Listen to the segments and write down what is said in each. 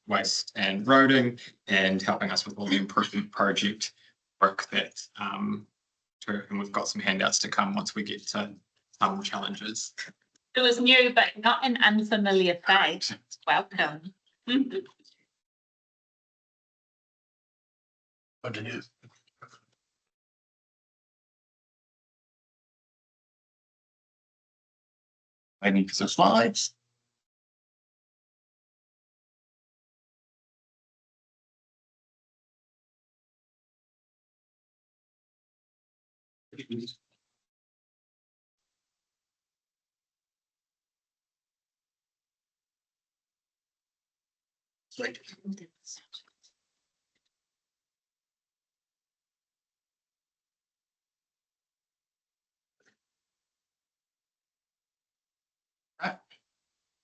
waste and roading, and helping us with all the improvement project work that and we've got some handouts to come once we get to some challenges. It was new, but not an unfamiliar face. Welcome. Continue. Waiting for some slides.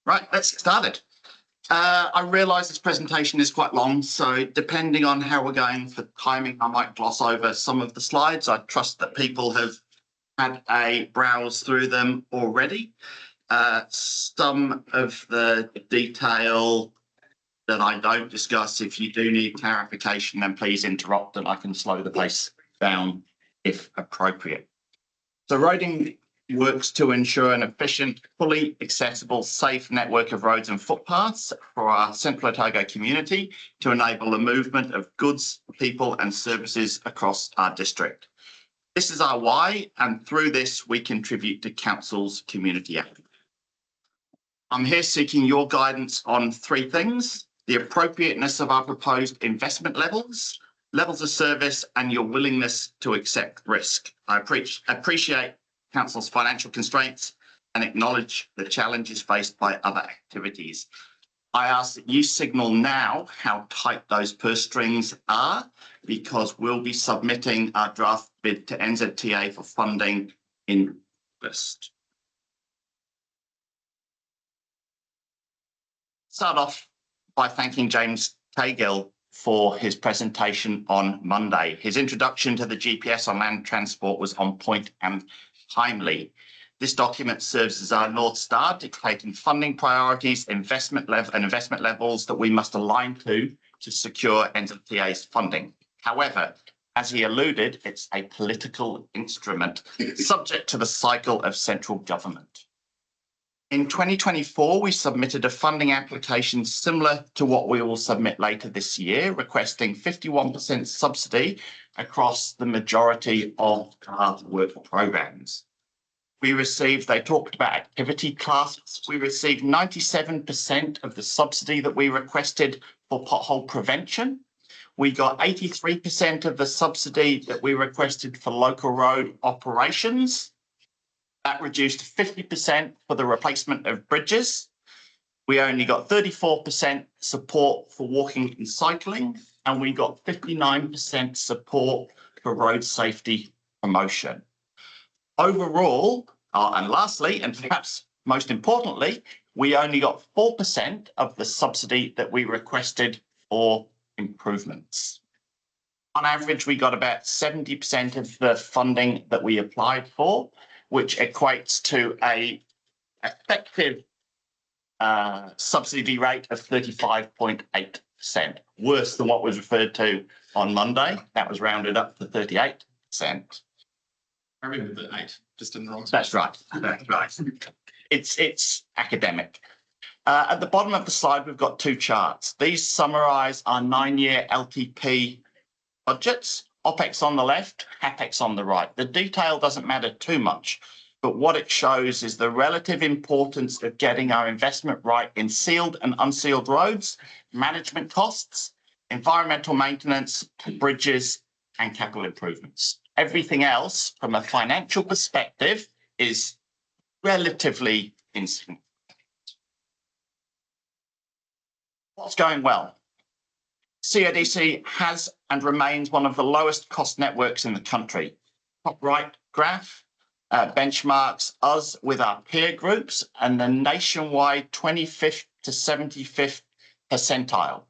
Right, let's get started. I realise this presentation is quite long, so depending on how we're going for timing, I might gloss over some of the slides. I trust that people have had a browse through them already. Some of the detail that I don't discuss, if you do need clarification, then please interrupt and I can slow the pace down if appropriate. So roading works to ensure an efficient, fully accessible, safe network of roads and footpaths for our Central Otago community to enable the movement of goods, people and services across our district. This is our why, and through this we contribute to Council's community effort. I'm here seeking your guidance on three things: the appropriateness of our proposed investment levels, levels of service, and your willingness to accept risk. I appreciate Council's financial constraints and acknowledge the challenges faced by other activities. I ask that you signal now how tight those purse strings are, because we'll be submitting our draft bid to NZTA for funding in August. Start off by thanking James Tagill for his presentation on Monday. His introduction to the GPS on land transport was on point and timely. This document serves as our North Star, dictating funding priorities, investment levels that we must align to secure NZTA's funding. However, as he alluded, it's a political instrument subject to the cycle of central government. In 2024, we submitted a funding application similar to what we will submit later this year, requesting 51% subsidy across the majority of our work programs. They talked about activity classes. We received 97% of the subsidy that we requested for pothole prevention. We got 83% of the subsidy that we requested for local road operations. That reduced to 50% for the replacement of bridges. We only got 34% support for walking and cycling, and we got 59% support for road safety promotion. Overall, and lastly, and perhaps most importantly, we only got 4% of the subsidy that we requested for improvements. On average, we got about 70% of the funding that we applied for, which equates to an effective subsidy rate of 35.8%, worse than what was referred to on Monday. That was rounded up to 38%. I remember the 8, just in the wrong spot. That's right. That's right. It's academic. At the bottom of the slide, we've got two charts. These summarise our 9-year LTP budgets. OPEX on the left, CAPEX on the right. The detail doesn't matter too much, but what it shows is the relative importance of getting our investment right in sealed and unsealed roads, management costs, environmental maintenance, bridges, and capital improvements. Everything else, from a financial perspective, is relatively insignificant. What's going well? CODC has and remains one of the lowest cost networks in the country. Top right graph benchmarks us with our peer groups and the nationwide 25th to 75th percentile.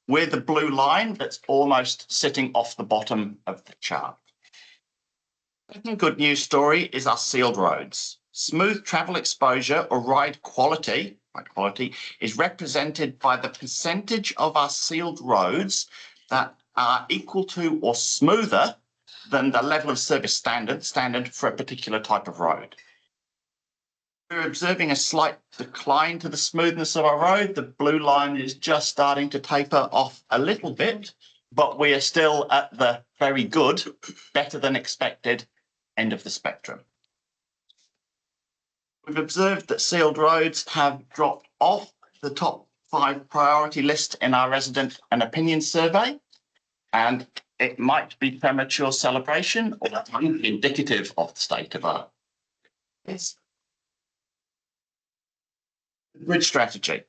We're the blue line that's almost sitting off the bottom of the chart. Second good news story is our sealed roads. Smooth travel exposure or ride quality right quality, is represented by the percentage of our sealed roads that are equal to or smoother than the level of service standard for a particular type of road. We're observing a slight decline to the smoothness of our road. The blue line is just starting to taper off a little bit, but we are still at the very good, better than expected end of the spectrum. We've observed that sealed roads have dropped off the top 5 priority list in our resident and opinion survey, and it might be premature celebration or indicative of the state of our bridge strategy.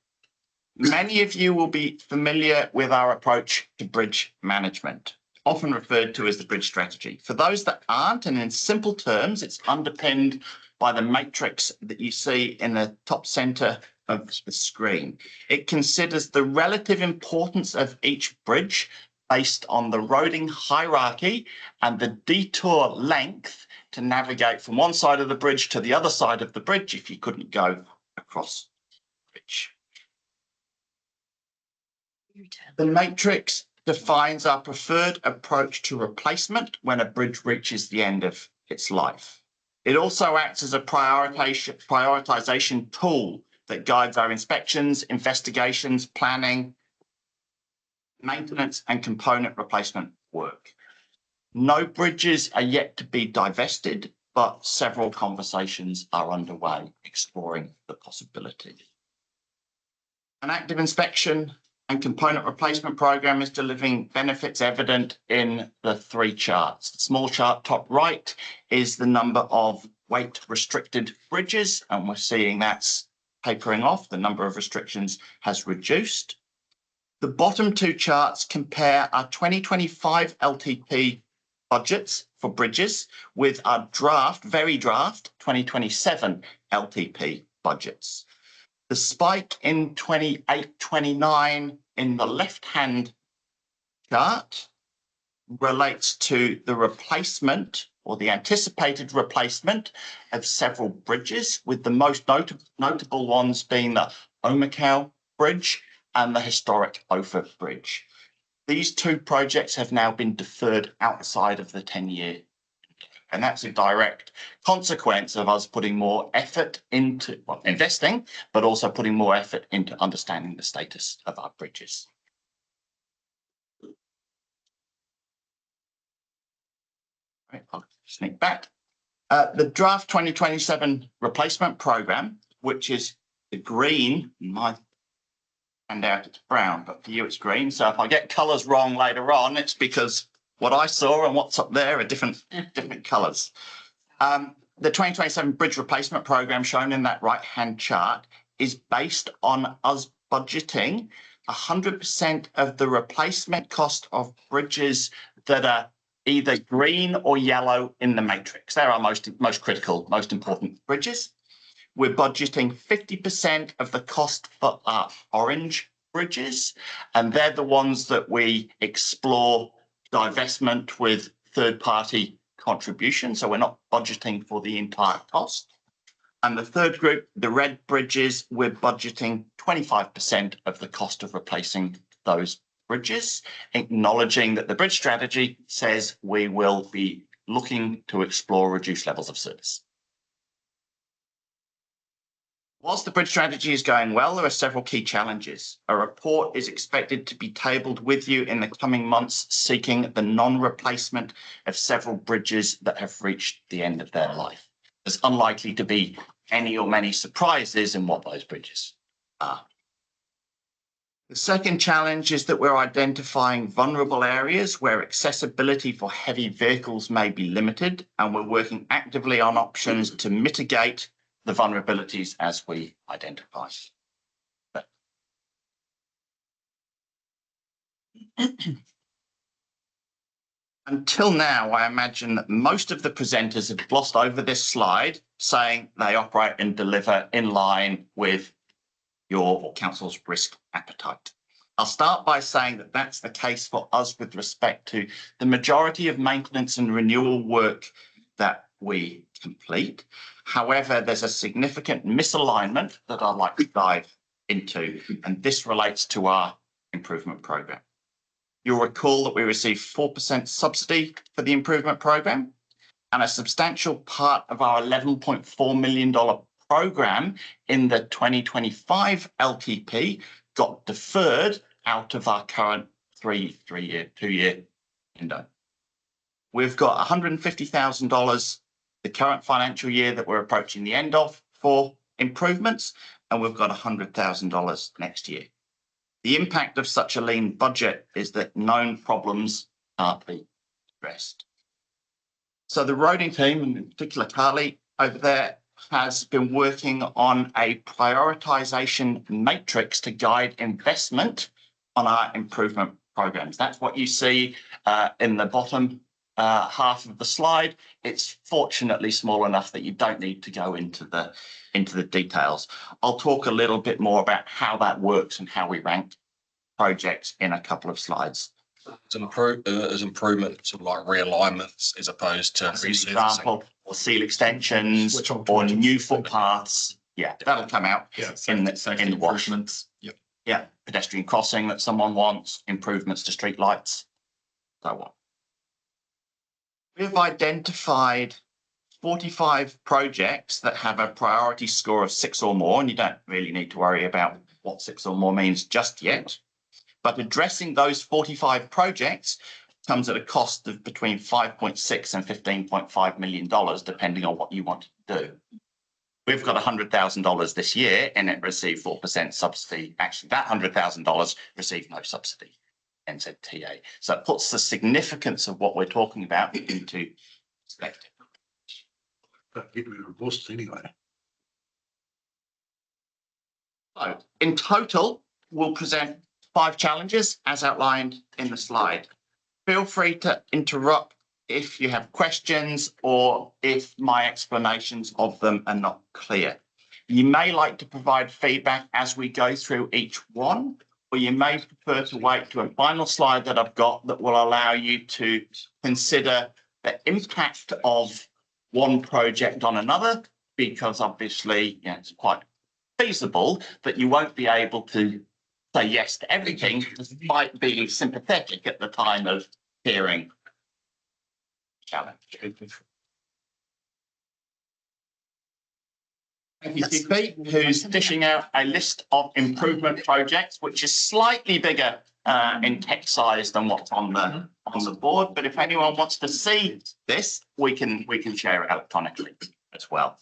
Many of you will be familiar with our approach to bridge management, often referred to as the bridge strategy. For those that aren't, and in simple terms, it's underpinned by the matrix that you see in the top center of the screen. It considers the relative importance of each bridge based on the roading hierarchy and the detour length to navigate from one side of the bridge to the other side of the bridge if you couldn't go across the bridge. The matrix defines our preferred approach to replacement when a bridge reaches the end of its life. It also acts as a prioritization tool that guides our inspections, investigations, planning, maintenance, and component replacement work. No bridges are yet to be divested, but several conversations are underway exploring the possibility. An active inspection and component replacement program is delivering benefits evident in the 3 charts. The small chart top right is the number of weight restricted bridges, and we're seeing that's tapering off. The number of restrictions has reduced. The bottom 2 charts compare our 2025 LTP budgets for bridges with our very draft 2027 LTP budgets. The spike in 28-29 in the left-hand chart relates to the replacement or the anticipated replacement of several bridges, with the most notable ones being the Omakau Bridge and the historic Ophir Bridge. These 2 projects have now been deferred outside of the 10-year. And that's a direct consequence of us putting more effort into investing, but also putting more effort into understanding the status of our bridges. Right, I'll sneak back. The draft 2027 replacement program, which is the green, my handout it's brown, but for you it's green. So if I get colours wrong later on, it's because what I saw and what's up there are different colours. The 2027 bridge replacement program shown in that right-hand chart is based on us budgeting 100% of the replacement cost of bridges that are either green or yellow in the matrix. They're our most critical, most important bridges. We're budgeting 50% of the cost for our orange bridges, and they're the ones that we explore divestment with third-party contribution. So we're not budgeting for the entire cost. And the third group, the red bridges, we're budgeting 25% of the cost of replacing those bridges, acknowledging that the bridge strategy says we will be looking to explore reduced levels of service. Whilst the bridge strategy is going well, there are several key challenges. A report is expected to be tabled with you in the coming months, seeking the non-replacement of several bridges that have reached the end of their life. There's unlikely to be any or many surprises in what those bridges are. The second challenge is that we're identifying vulnerable areas where accessibility for heavy vehicles may be limited, and we're working actively on options to mitigate the vulnerabilities as we identify. Until now, I imagine that most of the presenters have glossed over this slide, saying they operate and deliver in line with your or council's risk appetite. I'll start by saying that that's the case for us with respect to the majority of maintenance and renewal work that we complete. However, there's a significant misalignment that I'd like to dive into, and this relates to our improvement program. You'll recall that we received 4% subsidy for the improvement program, and a substantial part of our $11.4 million program in the 2025 LTP got deferred out of our current two-year window. We've got $150,000 the current financial year that we're approaching the end of for improvements, and we've got $100,000 next year. The impact of such a lean budget is that known problems can't be addressed. So the roading team, and in particular Carly over there, has been working on a prioritisation matrix to guide investment on our improvement programs. That's what you see in the bottom half of the slide. It's fortunately small enough that you don't need to go into the details. I'll talk a little bit more about how that works and how we rank projects in a couple of slides. As improvement, sort of like realignments as opposed to As an example, or seal extensions Which on or projects? new footpaths. Yeah, that'll come out Yeah. in the wash. improvements. Yep. Yeah, pedestrian crossing that someone wants, improvements to street lights, so on. We've identified 45 projects that have a priority score of 6 or more, and you don't really need to worry about what 6 or more means just yet. But addressing those 45 projects comes at a cost of between $5.6 and $15.5 million, depending on what you want to do. We've got $100,000 this year, and it received 4% subsidy. Actually, that $100,000 received no subsidy, NZTA. So it puts the significance of what we're talking about into perspective. Get rid of bust anyway. So in total, we'll present 5 challenges as outlined in the slide. Feel free to interrupt if you have questions or if my explanations of them are not clear. You may like to provide feedback as we go through each one, or you may prefer to wait to a final slide that I've got that will allow you to consider the impact of one project on another, because obviously, it's quite feasible that you won't be able to say yes to everything, despite being sympathetic at the time of hearing challenge. Thank you, TP, who's dishing out a list of improvement projects, which is slightly bigger in text size than what's on the board. But if anyone wants to see this, we can share it electronically as well.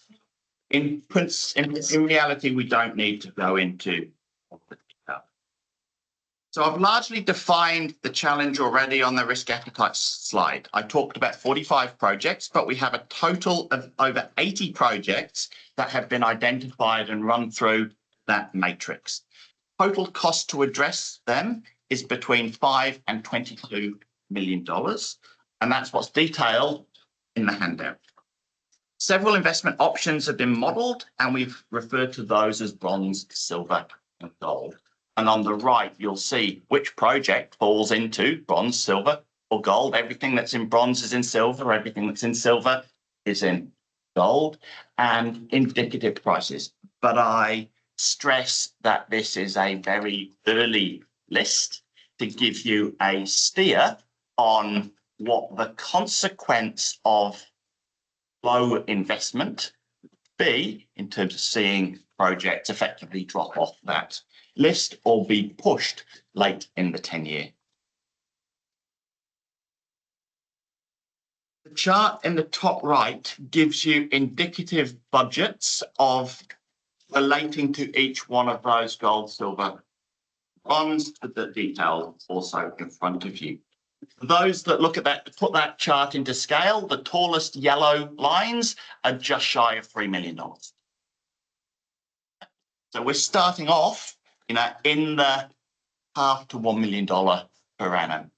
In reality, we don't need to go into all the detail. So I've largely defined the challenge already on the risk appetite slide. I talked about 45 projects, but we have a total of over 80 projects that have been identified and run through that matrix. Total cost to address them is between $5 and $22 million, and that's what's detailed in the handout. Several investment options have been modelled, and we've referred to those as bronze, silver, and gold. And on the right, you'll see which project falls into bronze, silver, or gold. Everything that's in bronze is in silver. Everything that's in silver is in gold, and indicative prices. But I stress that this is a very early list to give you a steer on what the consequence of low investment be in terms of seeing projects effectively drop off that list or be pushed late in the 10-year. The chart in the top right gives you indicative budgets of relating to each one of those gold, silver, bronze, the detail also in front of you. For those that look at that, put that chart into scale, the tallest yellow lines are just shy of $3 million. So we're starting off, in the $0.5 to $1 million per annum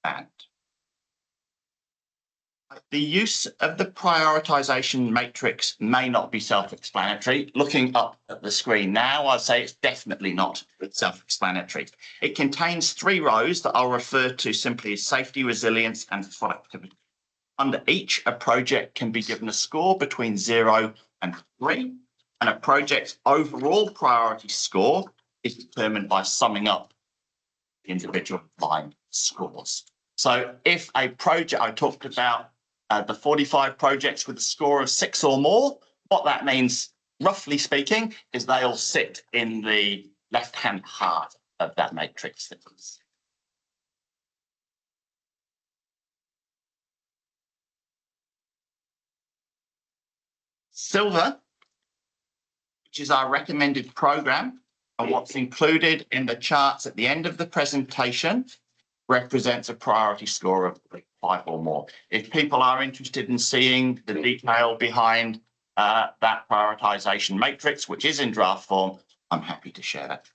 band. The use of the prioritisation matrix may not be self-explanatory. Looking up at the screen now, I'd say it's definitely not self-explanatory. It contains 3 rows that I'll refer to simply as safety, resilience, and productivity. Under each, a project can be given a score between 0 and 3, and a project's overall priority score is determined by summing up the individual line scores. So if a project, I talked about the 45 projects with a score of 6 or more, what that means, roughly speaking, is they all sit in the left-hand half of that matrix. Silver, which is our recommended program, and what's included in the charts at the end of the presentation, represents a priority score of 5 or more. If people are interested in seeing the detail behind that prioritisation matrix, which is in draft form, I'm happy to share that.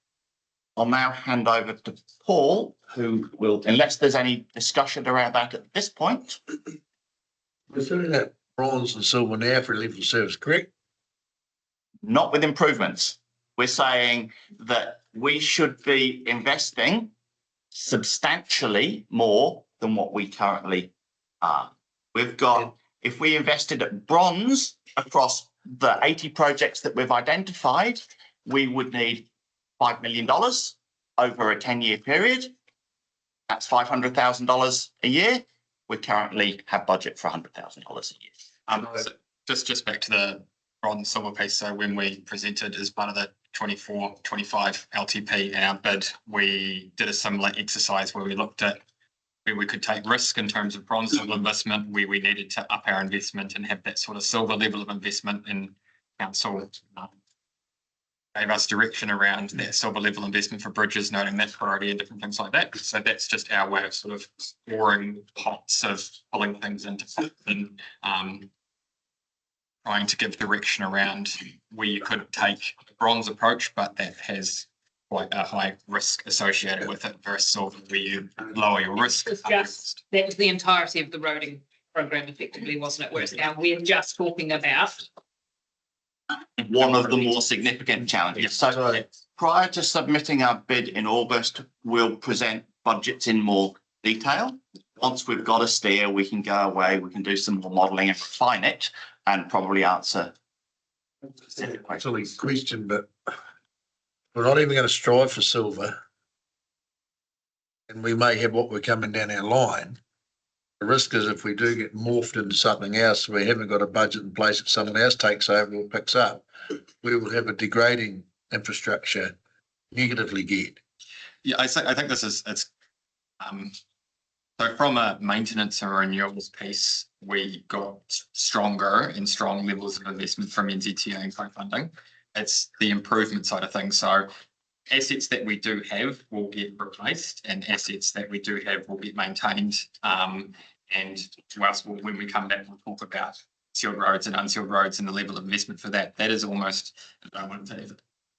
I'll now hand over to Paul, who will, unless there's any discussion around that at this point. Considering that bronze and silver now for level service, correct? Not with improvements. We're saying that we should be investing substantially more than what we currently are. We've got, if we invested at bronze across the 80 projects that we've identified, we would need $5 million over a 10-year period. That's $500,000 a year. We currently have budget for $100,000 a year. So just back to the bronze silver piece. So when we presented as part of the 24-25 LTP and our bid, we did a similar exercise where we looked at where we could take risk in terms of bronze level investment, where we needed to up our investment and have that sort of silver level of investment in council. Gave us direction around that silver level investment for bridges, noting that priority and different things like that. So that's just our way of sort of scoring pots of pulling things into and trying to give direction around where you could take a bronze approach, but that has quite a high risk associated with it versus silver, where you lower your risk. That was the entirety of the roading program effectively, wasn't it? Whereas now we're just talking about One of the more significant challenges. So prior to submitting our bid in August, we'll present budgets in more detail. Once we've got a steer, we can go away, we can do some more modelling and refine it and probably answer. Silly question, but we're not even going to strive for silver. And we may have what we're coming down our line. The risk is if we do get morphed into something else, we haven't got a budget in place that someone else takes over or picks up, we will have a degrading infrastructure negatively geared. Yeah, I think this is, it's, so from a maintenance and renewables piece, we got stronger and strong levels of investment from NZTA and co-funding. It's the improvement side of things. So assets that we do have will get replaced and assets that we do have will get maintained. And whilst when we come back, we'll talk about sealed roads and unsealed roads and the level of investment for that. That is almost, I want to say,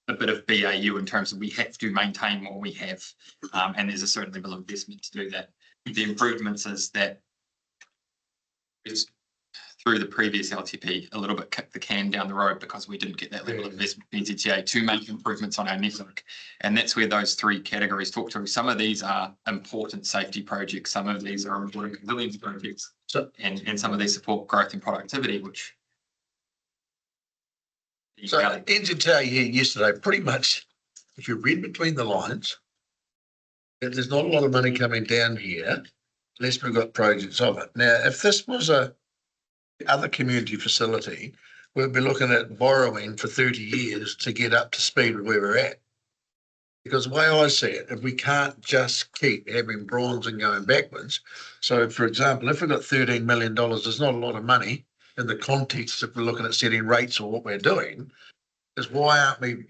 a bit of BAU in terms of we have to maintain what we have. And there's a certain level of investment to do that. The improvements is that is through the previous LTP, a little bit kicked the can down the road because we didn't get that level of investment in NZTA to make improvements on our network. And that's where those three categories talk to. Some of these are important safety projects, some of these are important resilience projects, and some of these support growth and productivity, which. So NZTA here yesterday, pretty much, if you read between the lines, that there's not a lot of money coming down here unless we've got projects of it. Now, if this was a other community facility, we'd be looking at borrowing for 30 years to get up to speed with where we're at. Because the way I see it, if we can't just keep having bronze and going backwards, so for example, if we've got $13 million, there's not a lot of money in the context if we're looking at setting rates or what we're doing, is why aren't we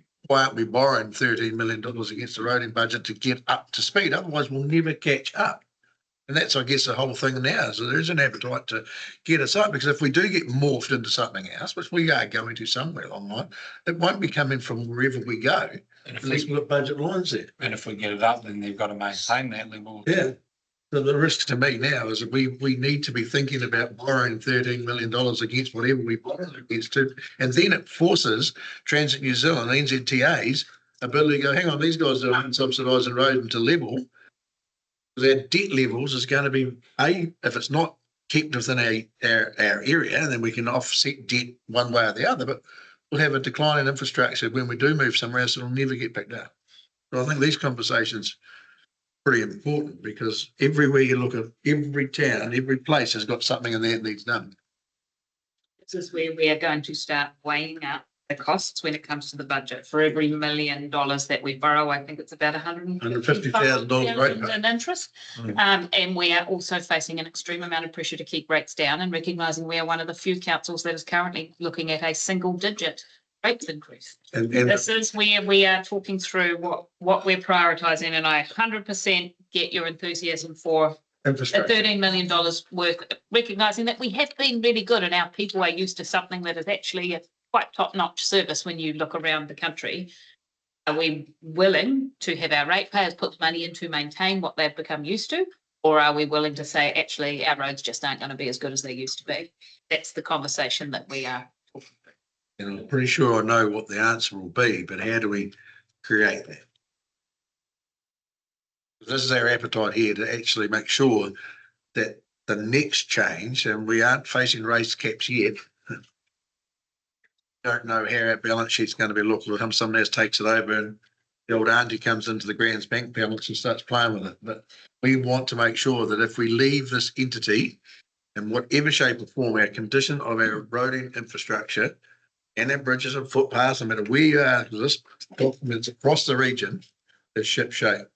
borrowing $13 million against the roading budget to get up to speed? Otherwise, we'll never catch up. And that's, I guess, the whole thing now. So there is an appetite to get us up, because if we do get morphed into something else, which we are going to somewhere along the line, it won't be coming from wherever we go, unless we've got budget lines there. And if we get it up, then they've got to maintain that level. Yeah. So the risk to me now is that we need to be thinking about borrowing $13 million against whatever we borrow against to, and then it forces Transit New Zealand, NZTA's ability to go, hang on, these guys are unsubsidised and road into level. Their debt levels is going to be, if it's not kept within our area, and then we can offset debt one way or the other, but we'll have a decline in infrastructure when we do move somewhere else, it'll never get picked up. So I think these conversations are pretty important, because everywhere you look at, every town, every place has got something in there that needs done. This is where we are going to start weighing out the costs when it comes to the budget. For every $1 million that we borrow, I think it's about $150,000 rate pay. in interest. And we are also facing an extreme amount of pressure to keep rates down, and recognising we are one of the few councils that is currently looking at a single digit rates increase. And This is where we are talking through what we're prioritising, and I 100% get your enthusiasm for the infrastructure. $13 million worth, recognising that we have been really good and our people are used to something that is actually a quite top-notch service when you look around the country. Are we willing to have our ratepayers put the money in to maintain what they've become used to? Or are we willing to say, actually, our roads just aren't going to be as good as they used to be? That's the conversation that we are talking through. And I'm pretty sure I know what the answer will be, but how do we create that? This is our appetite here, to actually make sure that the next change, and we aren't facing race caps yet. Don't know how our balance sheet's going to be looked. Will come someone else takes it over, and the old auntie comes into the Grand's bank balance and starts playing with it. But we want to make sure that if we leave this entity in whatever shape or form, our condition of our roading infrastructure and our bridges and footpaths, no matter where you are, because this documents across the region is ship shape.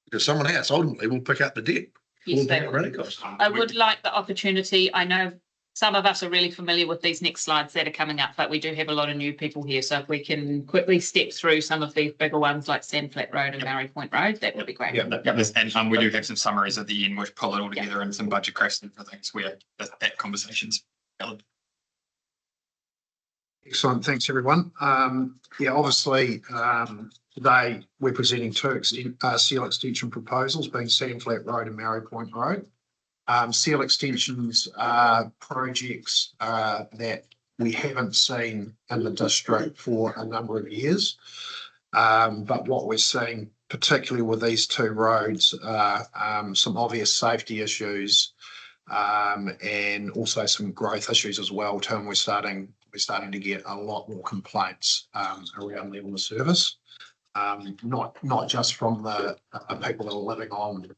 Because someone else ultimately will pick up the debt. Yes, Will they pick up will. running costs. I would like the opportunity. I know some of us are really familiar with these next slides that are coming up, but we do have a lot of new people here. So if we can quickly step through some of these bigger ones like Sandflat Road and Murray Point Road, that would be great. Yeah, and we do have some summaries at the end which pull it all together, and some budget questions for things where that conversation's valid. Excellent, thanks everyone. Obviously, today we're presenting two seal extension proposals, being Sandflat Road and Murray Point Road. Seal extensions are projects that we haven't seen in the district for a number of years. But what we're seeing, particularly with these two roads, are some obvious safety issues and also some growth issues as well too. And we're starting to get a lot more complaints around level of service, not just from the people that are living on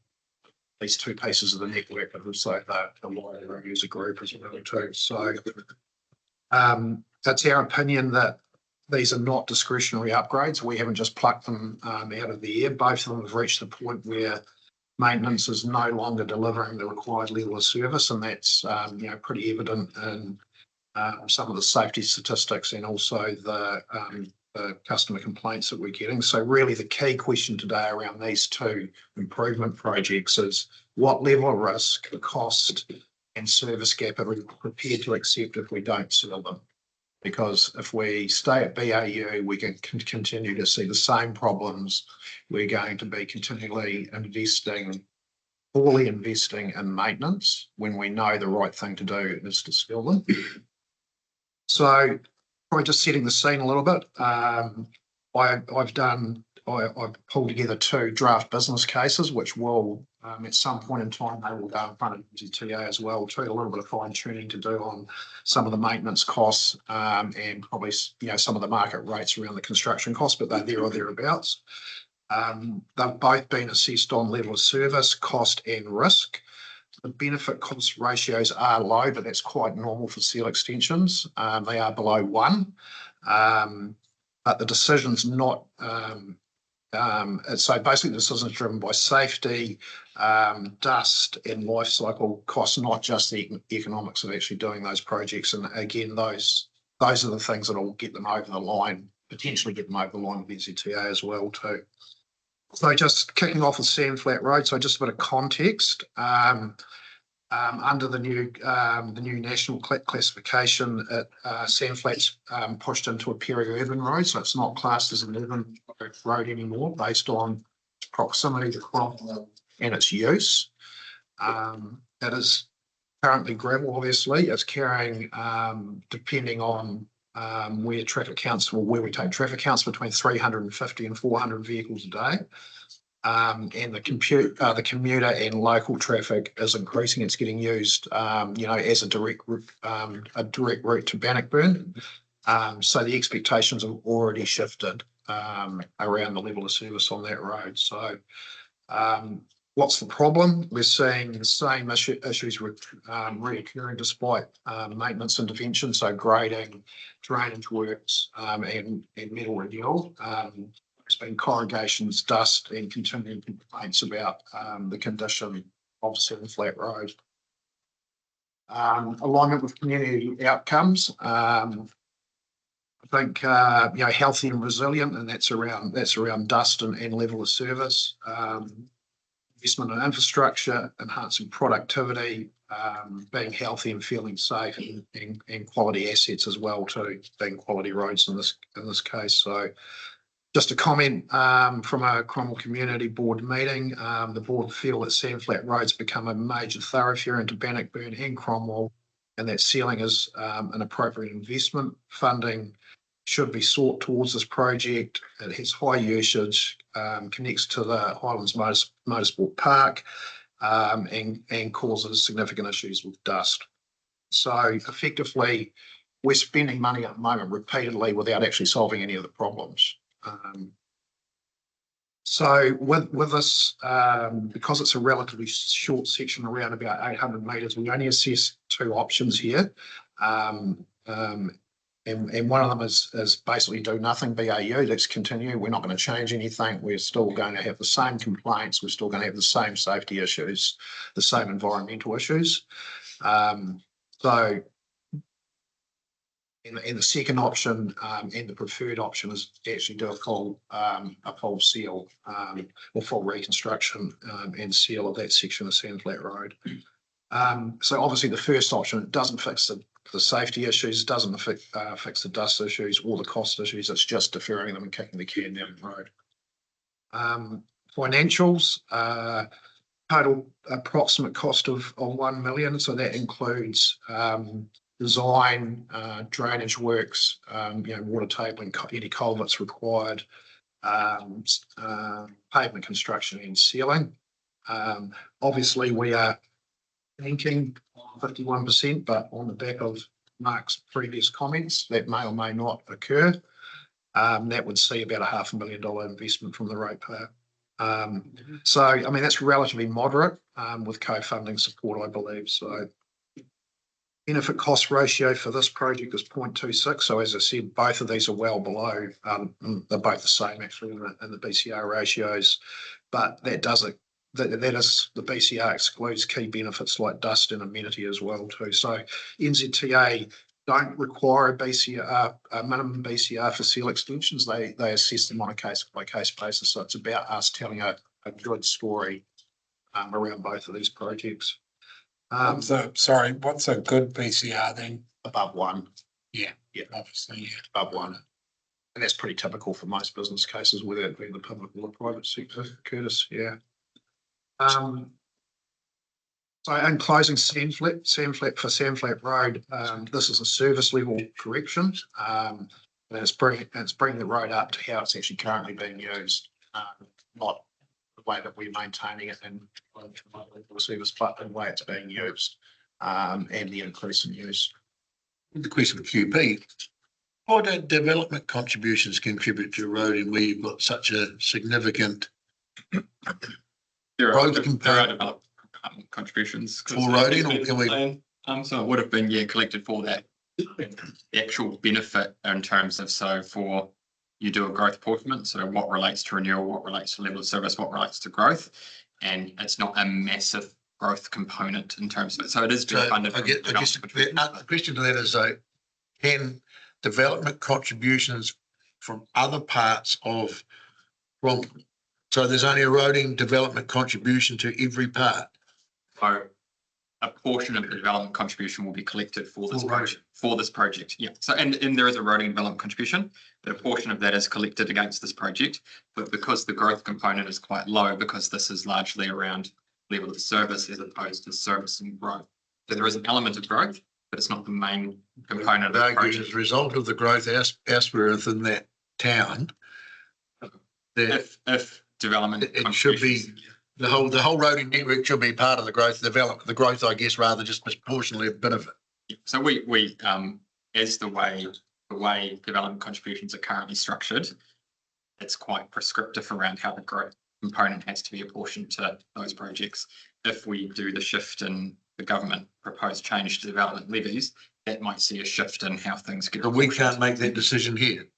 these two pieces of the network, but also the wider user group as well too. So that's our opinion that these are not discretionary upgrades. We haven't just plucked them out of the air. Both of them have reached the point where maintenance is no longer delivering the required level of service, and that's pretty evident in some of the safety statistics and also the customer complaints that we're getting. So really the key question today around these two improvement projects is what level of risk, cost and service gap are we prepared to accept if we don't seal them? Because if we stay at BAU, we can continue to see the same problems. We're going to be continually poorly investing in maintenance when we know the right thing to do is to seal them. So probably just setting the scene a little bit. I've pulled together two draft business cases, which will at some point in time they will go in front of NZTA as well too. A little bit of fine tuning to do on some of the maintenance costs and probably some of the market rates around the construction costs, but they're there or thereabouts. They've both been assessed on level of service, cost and risk. The benefit cost ratios are low, but that's quite normal for seal extensions. They are below 1, but the decision's not. So basically, the decision is driven by safety, dust, and life cycle costs, not just the economics of actually doing those projects. And again, those are the things that will get them over the line, potentially get them over the line with NZTA as well too. So just kicking off with Sandflat Road, so just a bit of context. Under the new national classification, Sandflat's pushed into a peri-urban road, so it's not classed as an urban road anymore, based on its proximity to crop and its use. It is currently gravel, obviously. It's carrying, depending on where traffic counts, or where we take traffic counts, between 350 and 400 vehicles a day. And the commuter and local traffic is increasing. It's getting used, as a direct route to Bannockburn. So the expectations have already shifted around the level of service on that road. So what's the problem? We're seeing the same issues reoccurring despite maintenance intervention, so grading, drainage works, and metal renewal. There's been corrugations, dust, and continuing complaints about the condition of Seven Flat Road. Alignment with community outcomes. I think healthy and resilient, and that's around dust and level of service. Investment in infrastructure, enhancing productivity, being healthy and feeling safe, and quality assets as well too, being quality roads in this case. So just a comment from a Cromwell Community Board meeting. The board feel that Sand Flat Road's become a major thoroughfare into Bannockburn and Cromwell, and that sealing is an appropriate investment. Funding should be sought towards this project. It has high usage, connects to the Highlands Motorsport Park, and causes significant issues with dust. So effectively, we're spending money at the moment repeatedly without actually solving any of the problems. So with this, because it's a relatively short section, around about 800 metres, we only assess two options here. And one of them is basically do nothing, BAU, let's continue. We're not going to change anything. We're still going to have the same complaints. We're still going to have the same safety issues, the same environmental issues. So and the second option and the preferred option is to actually do a full seal or full reconstruction and seal of that section of Sand Flat Road. So obviously the first option, it doesn't fix the safety issues, doesn't fix the dust issues or the cost issues. It's just deferring them and kicking the can down the road. Financials, total approximate cost of 1 million. So that includes design, drainage works, water tabling, any culverts required, pavement construction and sealing. Obviously we are thinking 51%, but on the back of Mark's previous comments, that may or may not occur. That would see about $500,000 investment from the ratepayer. So, I mean, that's relatively moderate with co-funding support, I believe. So benefit cost ratio for this project is 0.26. So as I said, both of these are well below, they're both the same actually in the BCR ratios, but that is the BCR excludes key benefits like dust and amenity as well too. So NZTA don't require a minimum BCR for seal extensions. They assess them on a case by case basis. So it's about us telling a good story around both of these projects. What's a good BCR then? Above 1. Yeah, Yeah, obviously, yeah. above 1. And that's pretty typical for most business cases, whether it be the public or the private sector, Curtis, yeah. So in closing, Sand Flat Road, this is a service level correction. And it's bringing the road up to how it's actually currently being used, not the way that we're maintaining it and service, but the way it's being used, and the increase in use. The question for QP, what do development contributions contribute to roading where you've got such a significant road component contributions for roading, or can we? So it would have been collected for that. The actual benefit in terms of, so for you do a growth apportionment, so what relates to renewal, what relates to level of service, what relates to growth, and it's not a massive growth component in terms of it. So it is just funded. I guess the question to that is though, can development contributions from other parts of so there's only a roading development contribution to every part? So a portion of the development contribution will be collected for this project. Yeah. So and there is a roading development contribution, but a portion of that is collected against this project. But because the growth component is quite low, because this is largely around level of service as opposed to service and growth. So there is an element of growth, but it's not the main component of the project. As a result of the growth elsewhere within that town. If development. It should be, the whole roading network should be part of the growth, development, the growth, I guess, rather just disproportionately a bit of it. So we as the way development contributions are currently structured, it's quite prescriptive around how the growth component has to be apportioned to those projects. If we do the shift in the government proposed change to development levies, that might see a shift in how things get. But we can't make that decision here.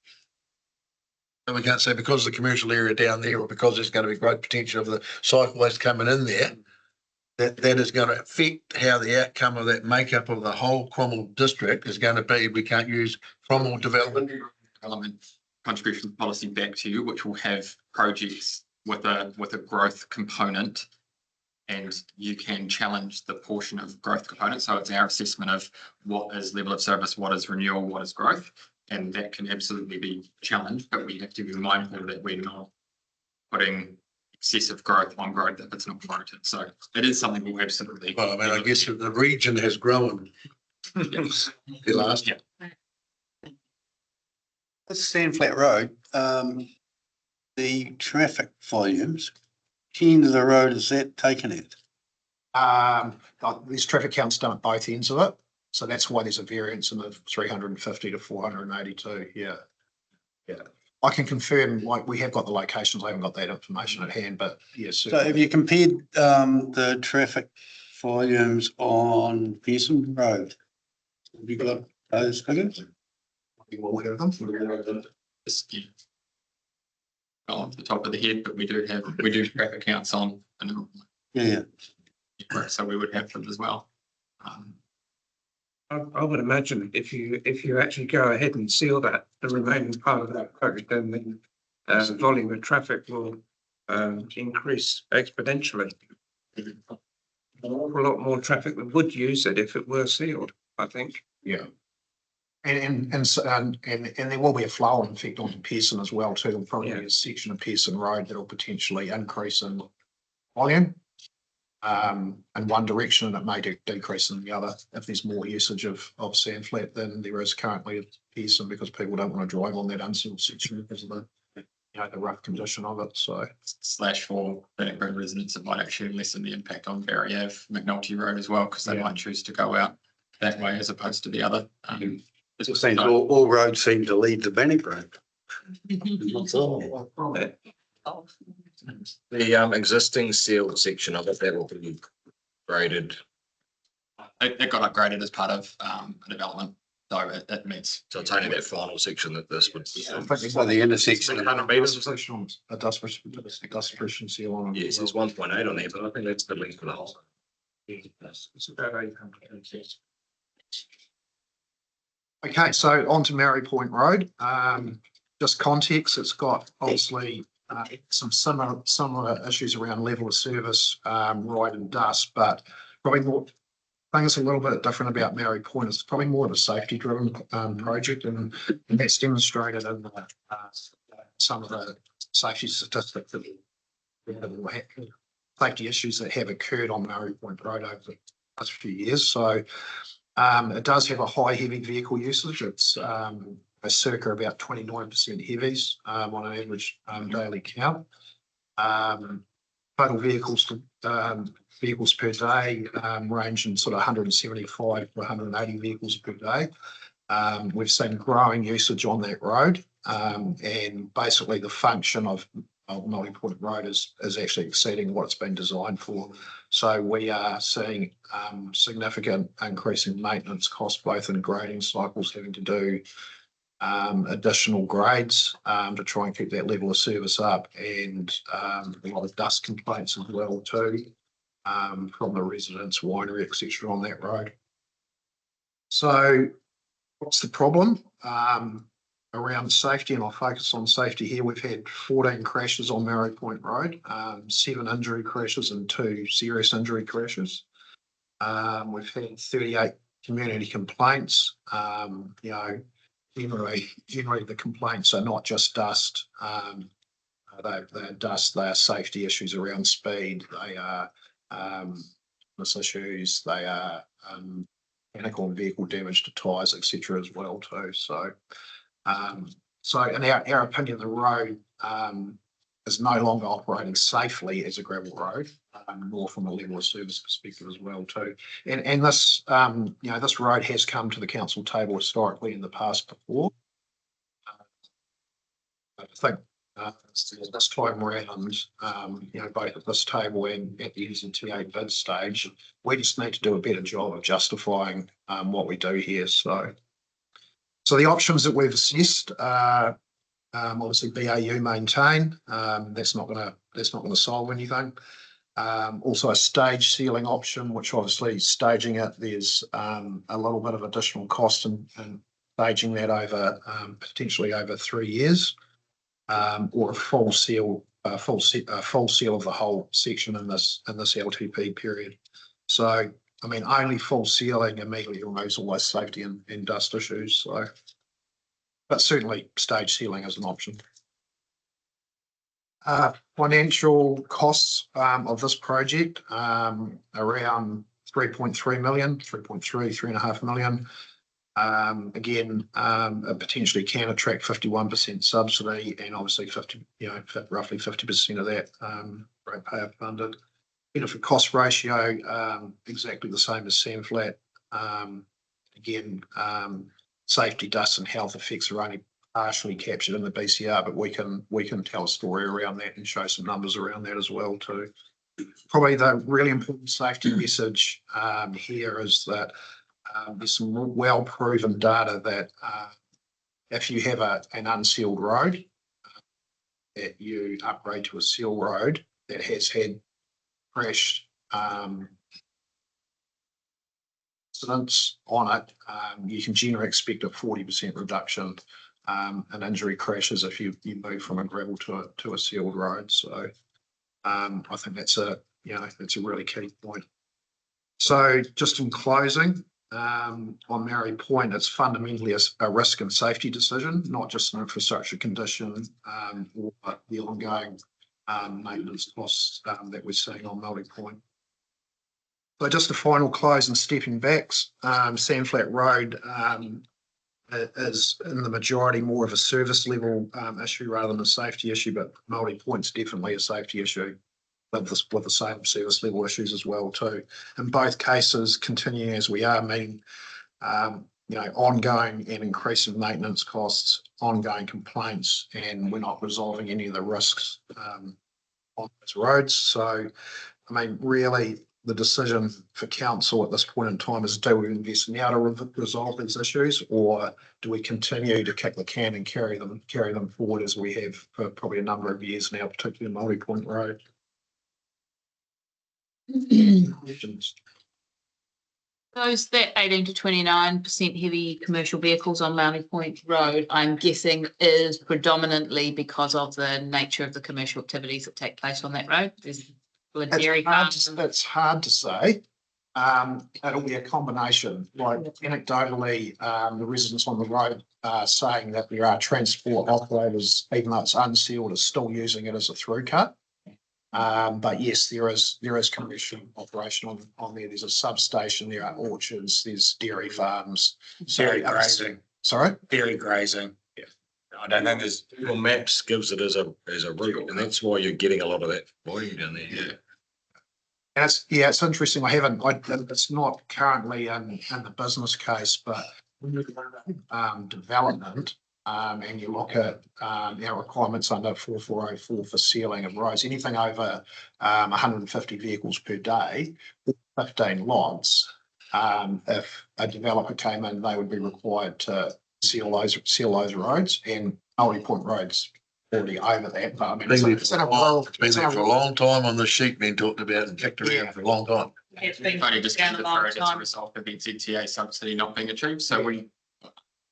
And we can't say because of the commercial area down there or because there's going to be great potential of the cycleways coming in there, that is going to affect how the outcome of that makeup of the whole Cromwell district is going to be. We can't use Cromwell development Contribution policy back to you, which will have projects with a growth component, and you can challenge the portion of growth component. So it's our assessment of what is level of service, what is renewal, what is growth, and that can absolutely be challenged, but we have to be mindful that we're not putting excessive growth on growth if it's not warranted. So it is something we'll absolutely. Well, I mean, I guess the region has grown. Yes. The last. Yeah. This Sandflat Road, the traffic volumes, end of the road, is that taken at? There's traffic counts done at both ends of it. So that's why there's a variance in the 350 to 482. Yeah. Yeah. I can confirm, like, we have got the locations. I haven't got that information at hand, but yes. So have you compared the traffic volumes on Pearson Road? Have you got those figures? You will have them. Just, yeah, not off the top of the head, but we do traffic counts on. Yeah. So we would have them as well. I would imagine if you actually go ahead and seal that, the remaining part of that road, then the volume of traffic will increase exponentially. An awful lot more traffic that would use it if it were sealed, I think. Yeah. And there will be a flow on effect onto Pearson as well too. There'll probably be a section of Pearson Road that'll potentially increase in volume in one direction, and it may decrease in the other if there's more usage of Sandflat than there is currently at Pearson, because people don't want to drive on that unsealed section because of the rough condition of it. So / for Bannockburn residents, it might actually lessen the impact on Barry Ave, McNulty Road as well, because they might choose to go out that way as opposed to the other. It seems all roads seem to lead to Bannockburn. The existing sealed section of it, that will be graded. It got upgraded as part of a development, so it meets. So it's only that final section that this would. So the intersection. 100 meters. a dust suppression seal on it. Yes, it's 1.8 on there, but I think that's the length of the whole. It's about 800. Okay, so on to Mary Point Road. Just context, it's got obviously some similar issues around level of service, ride and dust, but probably more things a little bit different about Mary Point. It's probably more of a safety driven project, and that's demonstrated in some of the safety statistics that safety issues that have occurred on Mary Point Road over the last few years. So it does have a high heavy vehicle usage. It's a circa about 29% heavies on an average daily count. Total vehicles per day range in sort of 175 to 180 vehicles per day. We've seen growing usage on that road, and basically the function of Multi-Point Road is actually exceeding what it's been designed for. So we are seeing significant increase in maintenance costs, both in grading cycles, having to do additional grades to try and keep that level of service up, and a lot of dust complaints as well too from the residents, winery, etc. on that road. So what's the problem? Around safety, and I'll focus on safety here. We've had 14 crashes on Mary Point Road, 7 injury crashes and 2 serious injury crashes. We've had 38 community complaints. Generally the complaints are not just dust. They're dust, they are safety issues around speed, they are issues, they are mechanical and vehicle damage to tyres, etc. as well too. So in our opinion, the road is no longer operating safely as a gravel road, nor from a level of service perspective as well too. And this, you know, this road has come to the council table historically in the past before. I think this time around, you know, both at this table and at the NZTA bid stage, we just need to do a better job of justifying what we do here. So the options that we've assessed are obviously BAU maintain. That's not gonna solve anything. Also a stage sealing option, which obviously staging it, there's a little bit of additional cost in staging that over potentially over 3 years. Or a full seal of the whole section in this LTP period. So, I mean, only full sealing immediately removes all those safety and dust issues. So, but certainly stage sealing is an option. Financial costs of this project around 3.3 million, 3.5 million. Again, it potentially can attract 51% subsidy, and obviously roughly 50% of that ratepayer funded. Benefit cost ratio exactly the same as Sandflat. Again, safety, dust, and health effects are only partially captured in the BCR, but we can tell a story around that and show some numbers around that as well too. Probably the really important safety message here is that there's some well-proven data that if you have an unsealed road, that you upgrade to a seal road that has had crash incidents on it, you can generally expect a 40% reduction in injury crashes if you move from a gravel to a sealed road. So I think that's a really key point. So just in closing, on Maori Point, it's fundamentally a risk and safety decision, not just an infrastructure condition or the ongoing maintenance costs that we're seeing on Maori Point. So just a final close and stepping back, Sandflat Road is in the majority more of a service level issue rather than a safety issue, but Maori Point's definitely a safety issue. With the same service level issues as well too. In both cases, continuing as we are, meaning ongoing and increasing maintenance costs, ongoing complaints, and we're not resolving any of the risks on those roads. So, I mean, really, the decision for council at this point in time is: do we invest now to resolve these issues, or do we continue to kick the can and carry them forward as we have for probably a number of years now, particularly Maori Point Road? Those that 18 to 29% heavy commercial vehicles on Maori Point Road, I'm guessing is predominantly because of the nature of the commercial activities that take place on that road. There's a dairy farms. It's hard to say. It'll be a combination. Like anecdotally, the residents on the road are saying that there are transport operators, even though it's unsealed, are still using it as a through cut. But yes, there is commercial operation on there. There's a substation, there are orchards, there's dairy farms. Dairy grazing. Sorry? Dairy grazing. Yeah. I don't think there's, Google Maps gives it as a route, and that's why you're getting a lot of that volume down there. Yeah. And it's interesting. It's not currently in the business case, but when you look at development, and you look at our requirements under 4404 for sealing of roads, anything over 150 vehicles per day, 15 lots, if a developer came in, they would be required to seal those roads, and Maori Point Road's already over that. But I mean, It's been there for a long time on the sheet being talked about and kicked around for a long time. It's been Only just down a long deferred as a time. result of the NZTA subsidy not being achieved, so we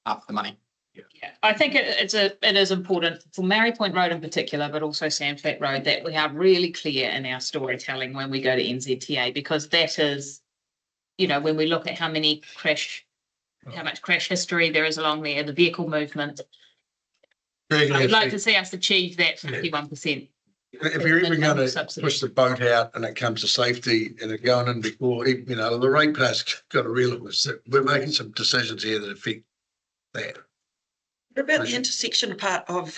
up the money. Yeah, I think it is important for Maori Point Road in particular, but also Sandflat Road, that we are really clear in our storytelling when we go to NZTA, because that is, when we look at how much crash history there is along there, the vehicle movement. I would like to see us achieve that 51%. If you're even going to push the boat out and it comes to safety and it going in before, the ratepayers got to realise that we're making some decisions here that affect that. What about the intersection part of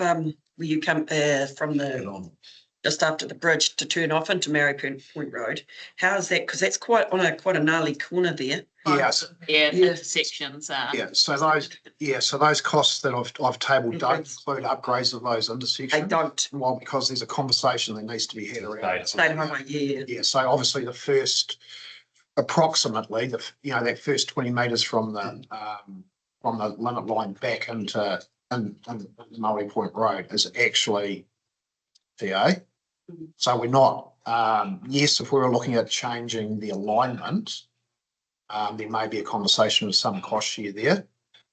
where you come from the, just after the bridge to turn off into Mary Point Road. How is that? Because that's quite a gnarly corner there. Yes, Yeah, Yeah. intersections are. yeah, so those costs that I've tabled don't include upgrades of those They intersections. don't. Well, because there's a conversation that needs to be had around. State highway, yeah. Yeah, so obviously the first, approximately, that first 20 metres from the limit line back into Murray Point Road is actually TA. So we're not, yes, if we were looking at changing the alignment, there may be a conversation with some cost share there.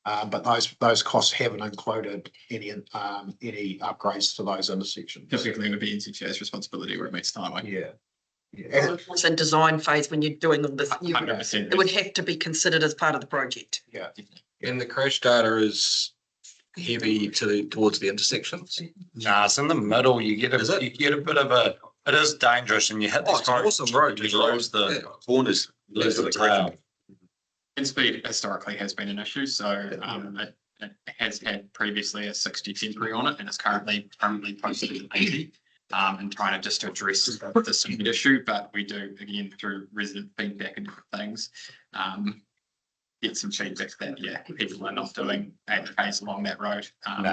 But those costs haven't included any upgrades to those intersections. Typically, it would be NZTA's responsibility where it meets the highway. Yeah. Yeah. It's in design phase when you're doing all this. 100%. It would have to be considered as part of the project. Yeah. And the crash data is heavy towards the intersections. Nah, it's in the middle. You get Is it? you get a bit of a, it is dangerous and you hit Oh, these it's an awesome road. You lose the corners, lose the tail. And speed historically has been an issue, so it has had previously a 60 temporary on it and it's currently posted at 80. And trying to just address the speed issue, but we do, again, through resident feedback and different things, get some feedback that, yeah, people are not doing 8 Ks along that road,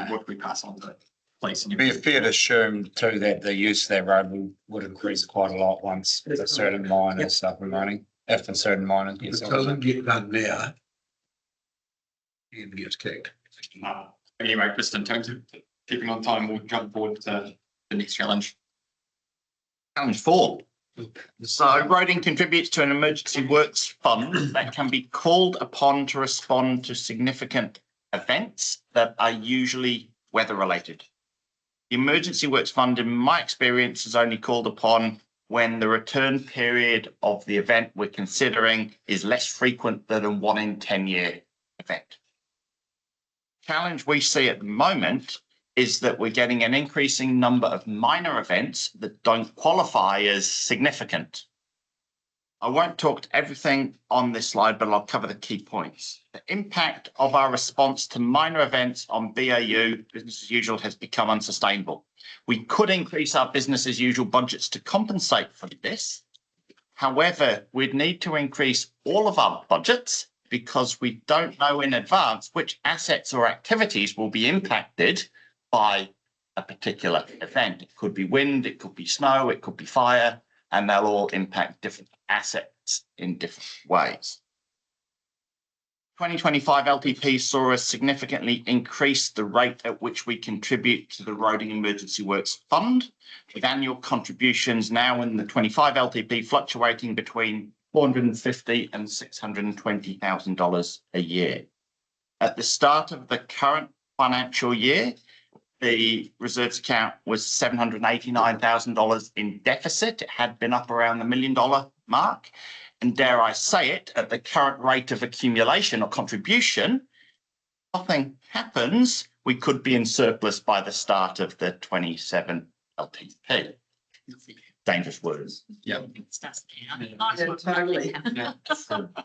what we pass on to police. It'd be fair to assume too that the use of that road would increase quite a lot once a certain mine is up and running. If a certain mine If gets it doesn't get done now, it gets kicked. Anyway, just in terms of keeping on time, we'll jump forward to the next challenge. Challenge 4. So roading contributes to an emergency works fund that can be called upon to respond to significant events that are usually weather related. The emergency works fund, in my experience, is only called upon when the return period of the event we're considering is less frequent than a 1 in 10 year event. Challenge we see at the moment is that we're getting an increasing number of minor events that don't qualify as significant. I won't talk to everything on this slide, but I'll cover the key points. The impact of our response to minor events on BAU, business as usual, has become unsustainable. We could increase our business as usual budgets to compensate for this. However, we'd need to increase all of our budgets because we don't know in advance which assets or activities will be impacted by a particular event. It could be wind, it could be snow, it could be fire, and they'll all impact different assets in different ways. 2025 LTP saw us significantly increase the rate at which we contribute to the Roading Emergency Works Fund, with annual contributions now in the 25 LTP fluctuating between $450,000 and $620,000 a year. At the start of the current financial year, the reserves account was $789,000 in deficit. It had been up around the $1 million mark. And dare I say it, at the current rate of accumulation or contribution, nothing happens, we could be in surplus by the start of the 27 LTP. Dangerous words. Yeah. Totally.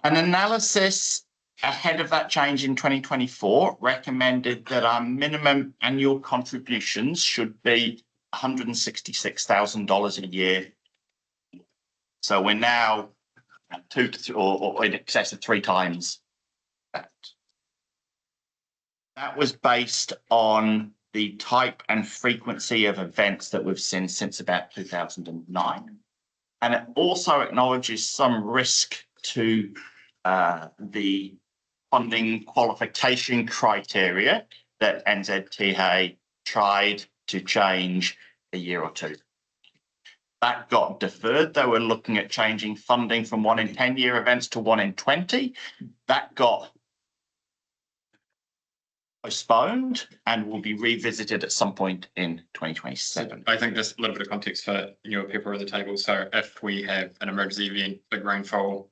An analysis ahead of that change in 2024 recommended that our minimum annual contributions should be $166,000 a year. So we're now at 2 to 3, or in excess of 3 times that. That was based on the type and frequency of events that we've seen since about 2009. And it also acknowledges some risk to the funding qualification criteria that NZTA tried to change a year or 2. That got deferred. They were looking at changing funding from 1 in 10 year events to 1 in 20. That got postponed and will be revisited at some point in 2027. I think just a little bit of context for newer people at the table. So if we have an emergency event, big rainfall,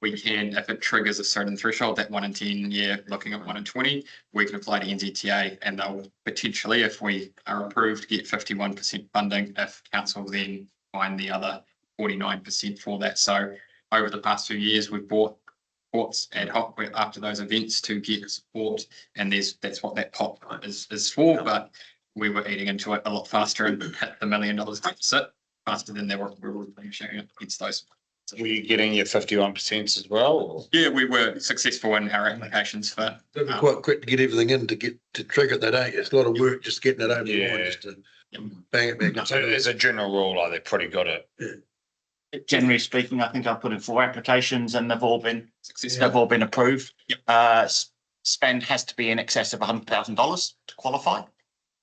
we can, if it triggers a certain threshold, that 1 in 10 year, looking at 1 in 20, we can apply to NZTA and they'll potentially, if we are approved, get 51% funding if council then find the other 49% for that. So over the past few years, we've bought pots ad hoc after those events to get support, and that's what that pot is for. But we were eating into it a lot faster and hit the $1 million deficit faster than we were showing it against those. Were you getting your 51% as well? Or? Yeah, we were successful in our applications for. They're quite quick to get everything in to trigger that, eh? It's a lot of work just getting it over the line, Yeah. just to bang it back. So as a general rule, like they're pretty good at. Generally speaking, I think I've put in 4 applications and they've all been Successful. approved. Yep. Spend has to be in excess of $100,000 to qualify.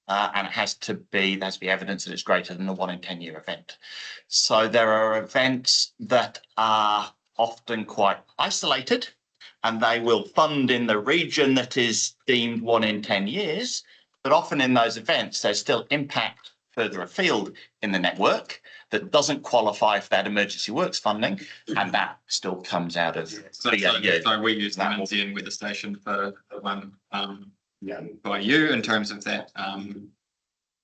And it has to be evidence that it's greater than a 1 in 10 year event. So there are events that are often quite isolated and they will fund in the region that is deemed 1 in 10 years. But often in those events, there's still impact further afield in the network that doesn't qualify for that emergency works funding, and that still comes out of So we use the Lindsay Weather Station for the one by you in terms of that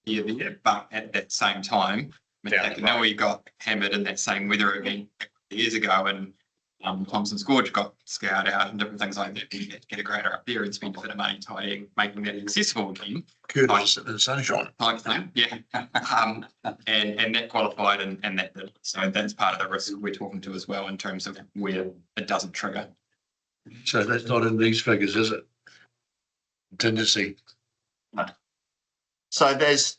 there, but at that same time, now we got hammered in that same weather event years ago, and Thompson's Gorge got scoured out and different things like that. You had to get a grader up there and spend a bit of money tidying, making that accessible again. Curtis and sunshine. Type thing, yeah. And that qualified and that did. So that's part of the risk we're talking to as well in terms of where it doesn't trigger. So that's not in these figures, is it? Contingency. No. So there's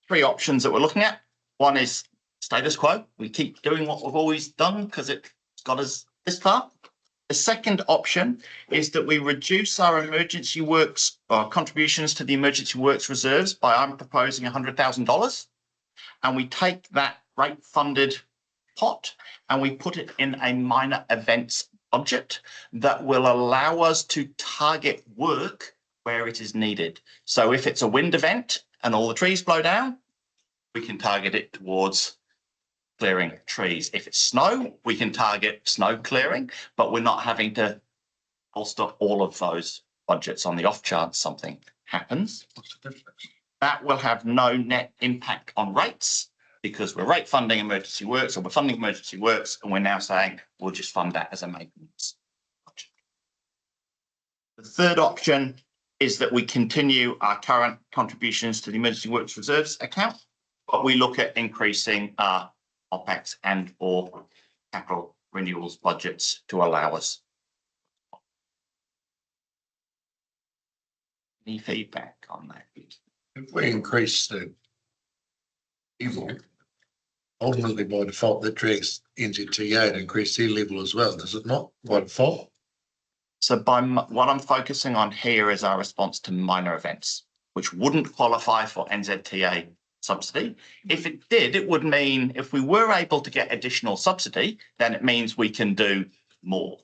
3 options that we're looking at. One is status quo. We keep doing what we've always done because it's got us this far. The second option is that we reduce our emergency works or contributions to the emergency works reserves by, I'm proposing $100,000, and we take that rate funded pot and we put it in a minor events budget that will allow us to target work where it is needed. So if it's a wind event and all the trees blow down, we can target it towards clearing trees. If it's snow, we can target snow clearing, but we're not having to bolster all of those budgets on the off chance something happens. What's the difference? That will have no net impact on rates because we're rate funding emergency works, or we're funding emergency works, and we're now saying we'll just fund that as a maintenance budget. The third option is that we continue our current contributions to the emergency works reserves account, but we look at increasing our OPEX and or capital renewals budgets to allow us. Any feedback on that? If we increase the level, ultimately by default, that drags NZTA to increase their level as well, does it not, by default? So what I'm focusing on here is our response to minor events, which wouldn't qualify for NZTA subsidy. If it did, it would mean if we were able to get additional subsidy, then it means we can do more.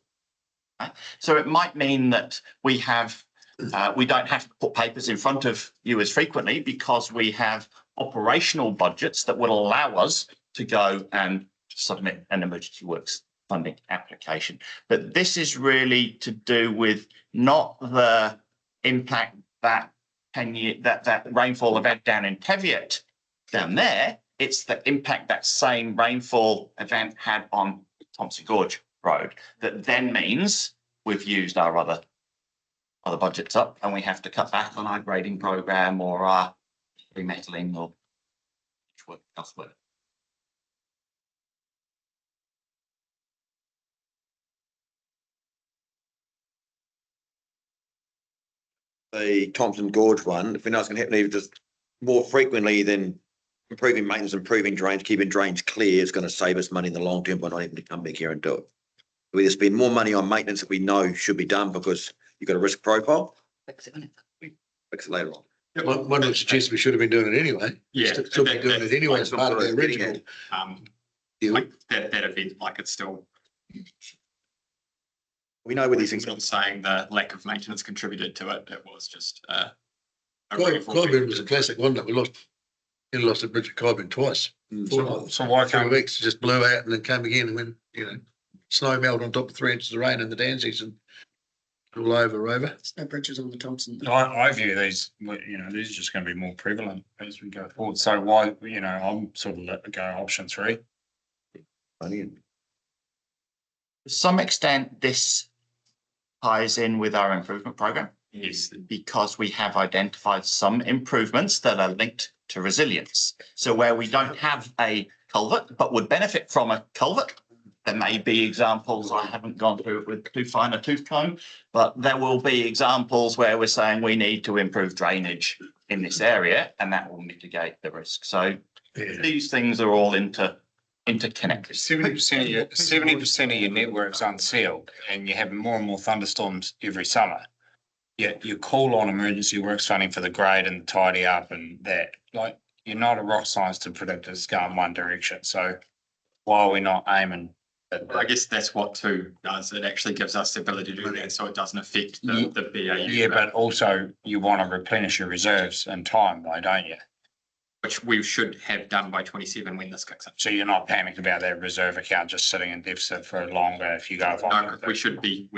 Right? So it might mean that we don't have to put papers in front of you as frequently because we have operational budgets that will allow us to go and submit an emergency works funding application. But this is really to do with not the impact that that rainfall event down in Teviot down there, it's the impact that same rainfall event had on Thompson Gorge Road. That then means we've used our other budgets up and we have to cut back on our grading program or our remetalling or work elsewhere. The Thompson Gorge one, if we know it's going to happen even just more frequently than improving maintenance, improving drains, keeping drains clear, is going to save us money in the long term by not having to come back here and do it. We just spend more money on maintenance that we know should be done because you've got a risk profile. Fix it later on. One would suggest we should have been doing it anyway. Yeah. Still be doing it anyway as part of the original. Like that event, like it's still. We know where these It's things not saying the lack of maintenance contributed to it. It was just Clyburn was a classic one that we lost the bridge at Clyburn twice. So why 3 can't weeks, just blew out and then came again and when, snow melted on top of 3 inches of rain in the Danzies and all over. There's no bridges on the Thompson. I view these, these are just going to be more prevalent as we go forward. So why, I'm sort of go option 3. To some extent, this ties in with our improvement program is because we have identified some improvements that are linked to resilience. So where we don't have a culvert, but would benefit from a culvert, there may be examples, I haven't gone through it with too fine a tooth comb, but there will be examples where we're saying we need to improve drainage in this area, and that will mitigate the risk. So these things are all interconnected. 70% of your network's unsealed and you have more and more thunderstorms every summer. Yet you call on emergency works funding for the grade and the tidy up and that. Like, you're not a rock science to predict it's going one direction. So why are we not aiming at I guess that's what 2 does. It actually gives us the ability to do that, so it doesn't affect the BAU. Yeah, but also you want to replenish your reserves in time, though, don't you? Which we should have done by 27 when this kicks in. So you're not panicked about that reserve account just sitting in deficit for longer if you go. No, we should be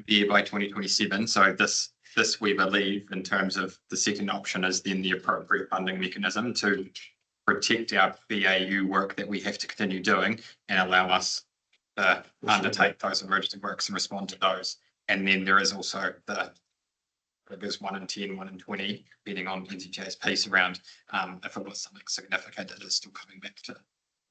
there by 2027. So this we believe in terms of the second option is then the appropriate funding mechanism to protect our BAU work that we have to continue doing and allow us to undertake those emergency works and respond to those. And then there is also there's 1 in 10, 1 in 20, depending on NZTA's piece around if it was something significant, it is still coming back to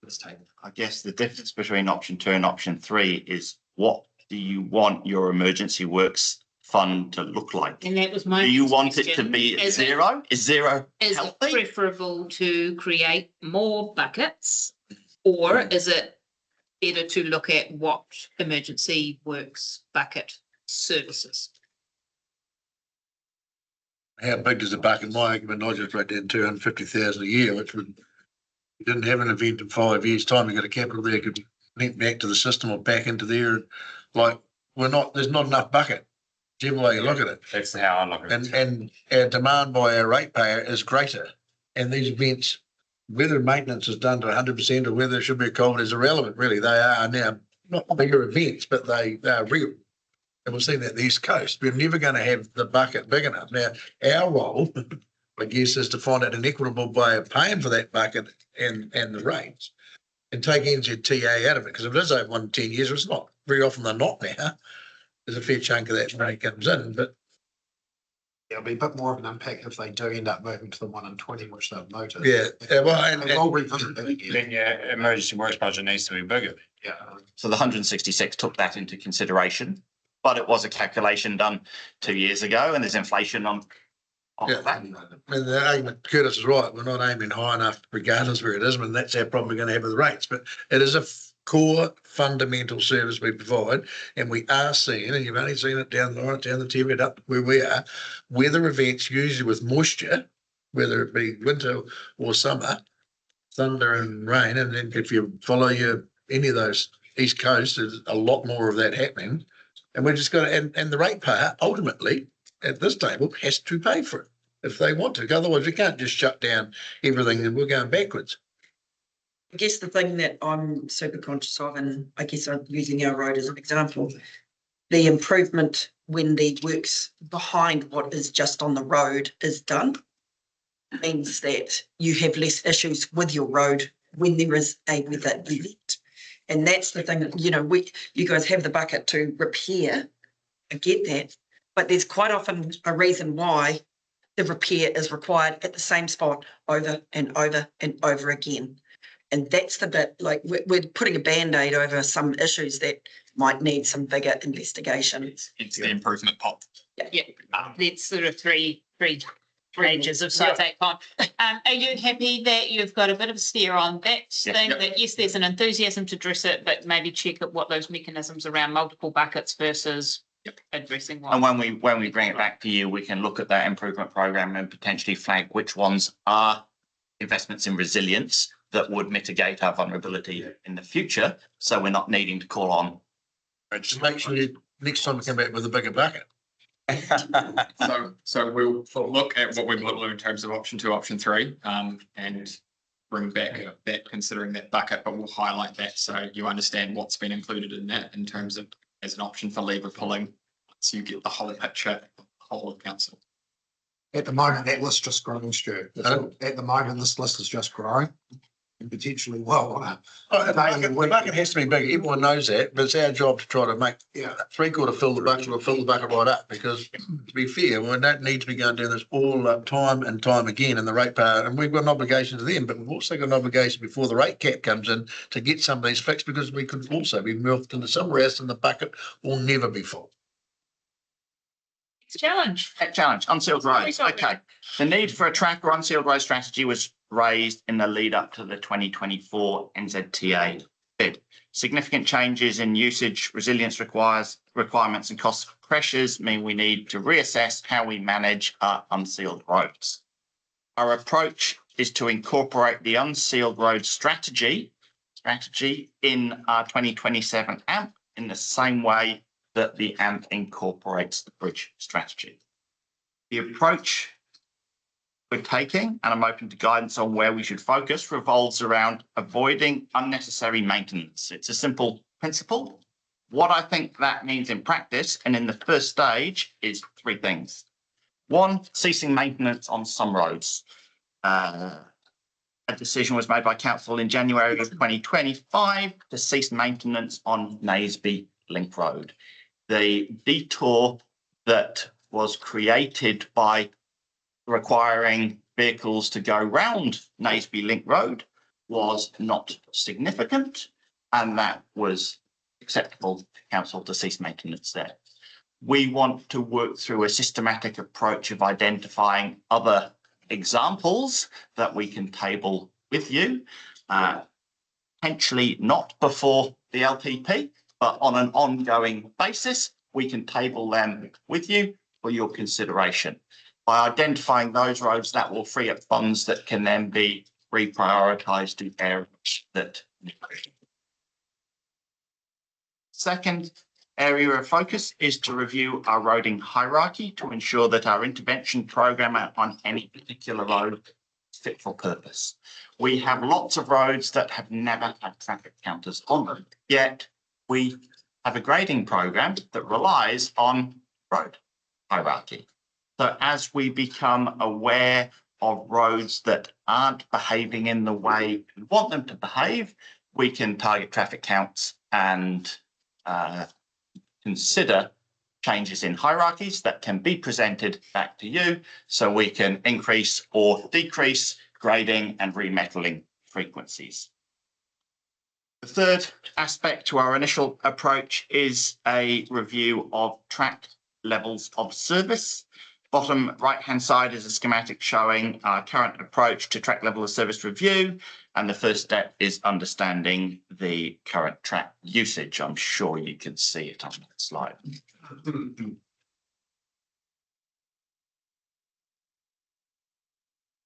this table. I guess the difference between option 2 and option 3 is what do you want your emergency works fund to look like? And that was my. Do you want it to question. be Is zero? Is zero Is it healthy? preferable to create more buckets, or is it better to look at what emergency works bucket services? How big is the bucket? My argument, I just wrote down 250,000 a year, which would, you didn't have an event in 5 years' time, you got a capital there, could be linked back to the system or back into there. Like, there's not enough bucket, whichever way you look at it. That's how I look at it. And our demand by our ratepayer is greater. And these events, whether maintenance is done to 100% or whether it should be a culvert is irrelevant, really. They are now not bigger events, but they are real. And we've seen that the East Coast. We're never going to have the bucket big enough. Now, our role, I guess, is to find an equitable way of paying for that bucket and the rates and take NZTA out of it. Because if it is over 1 in 10 years, it's not. Very often they're not now. There's a fair chunk of that money comes in, but There'll be a bit more of an impact if they do end up moving to the 1 in 20, which they've noted. yeah, well, And we'll revisit that again. Then your emergency works budget needs to be bigger. Yeah. So the 166 took that into consideration, but it was a calculation done 2 years ago and there's inflation on Yeah. that. I mean, the argument, Curtis is right. We're not aiming high enough regardless where it is. I mean, that's our problem we're going to have with the rates. But it is a core fundamental service we provide. And we are seeing, and you've only seen it down the TV up where we are, weather events usually with moisture, whether it be winter or summer, thunder and rain. And then if you follow any of those East Coast, there's a lot more of that happening. And we're just going to, and the ratepayer ultimately at this table has to pay for it if they want to. Otherwise, we can't just shut down everything and we're going backwards. I guess the thing that I'm super conscious of, and I guess I'm using our road as an example, the improvement when the works behind what is just on the road is done means that you have less issues with your road when there is a weather event. And that's the thing that, you guys have the bucket to repair. I get that. But there's quite often a reason why the repair is required at the same spot over and over and over again. And that's the bit, like, we're putting a Band-Aid over some issues that might need some bigger investigation. It's the improvement pot. Yeah, that's sort of three pages of citate con. Are you happy that you've got a bit of a steer on that thing, that yes, there's an enthusiasm to address it, but maybe check at what those mechanisms around multiple buckets versus addressing one? And when we bring it back to you, we can look at that improvement program and potentially flag which ones are investments in resilience that would mitigate our vulnerability in the future. So we're not needing to call on. Just make sure next time we come back with a bigger bucket. So we'll look at what we've looked at in terms of option 2, option 3, and bring back that considering that bucket, but we'll highlight that so you understand what's been included in that in terms of as an option for lever pulling, so you get the whole picture, the whole of council. At the moment, that list's just growing, Stuart. At the moment, this list is just growing. and potentially well on a The bucket has to be big. Everyone knows that, but it's our job to try to make, three-quarter fill the bucket or fill the bucket right up, because to be fair, we don't need to be going down this all time and time again in the ratepayer, and we've got an obligation to them, but we've also got an obligation before the rate cap comes in to get some of these fixed, because we could also be moved into somewhere else and the bucket will never be full. Challenge. Challenge, unsealed roads. Sorry. Okay. The need for a track or unsealed road strategy was raised in the lead up to the 2024 NZTA bid. Significant changes in usage, resilience requirements and cost pressures mean we need to reassess how we manage our unsealed roads. Our approach is to incorporate the unsealed road strategy in our 2027 AMP in the same way that the AMP incorporates the bridge strategy. The approach we're taking, and I'm open to guidance on where we should focus, revolves around avoiding unnecessary maintenance. It's a simple principle. What I think that means in practice and in the first stage is three things. One, ceasing maintenance on some roads. A decision was made by council in January of 2025 to cease maintenance on Naseby Link Road. The detour that was created by requiring vehicles to go round Naseby Link Road was not significant, and that was acceptable to council to cease maintenance there. We want to work through a systematic approach of identifying other examples that we can table with you, potentially not before the LTP, but on an ongoing basis. We can table them with you for your consideration. By identifying those roads, that will free up funds that can then be reprioritised to areas that need it. Second area of focus is to review our roading hierarchy to ensure that our intervention programme on any particular road is fit for purpose. We have lots of roads that have never had traffic counters on them, yet we have a grading programme that relies on road hierarchy. So as we become aware of roads that aren't behaving in the way we want them to behave, we can target traffic counts and consider changes in hierarchies that can be presented back to you, so we can increase or decrease grading and remetalling frequencies. The third aspect to our initial approach is a review of track levels of service. Bottom right-hand side is a schematic showing our current approach to track level of service review. And the first step is understanding the current track usage. I'm sure you can see it on that slide.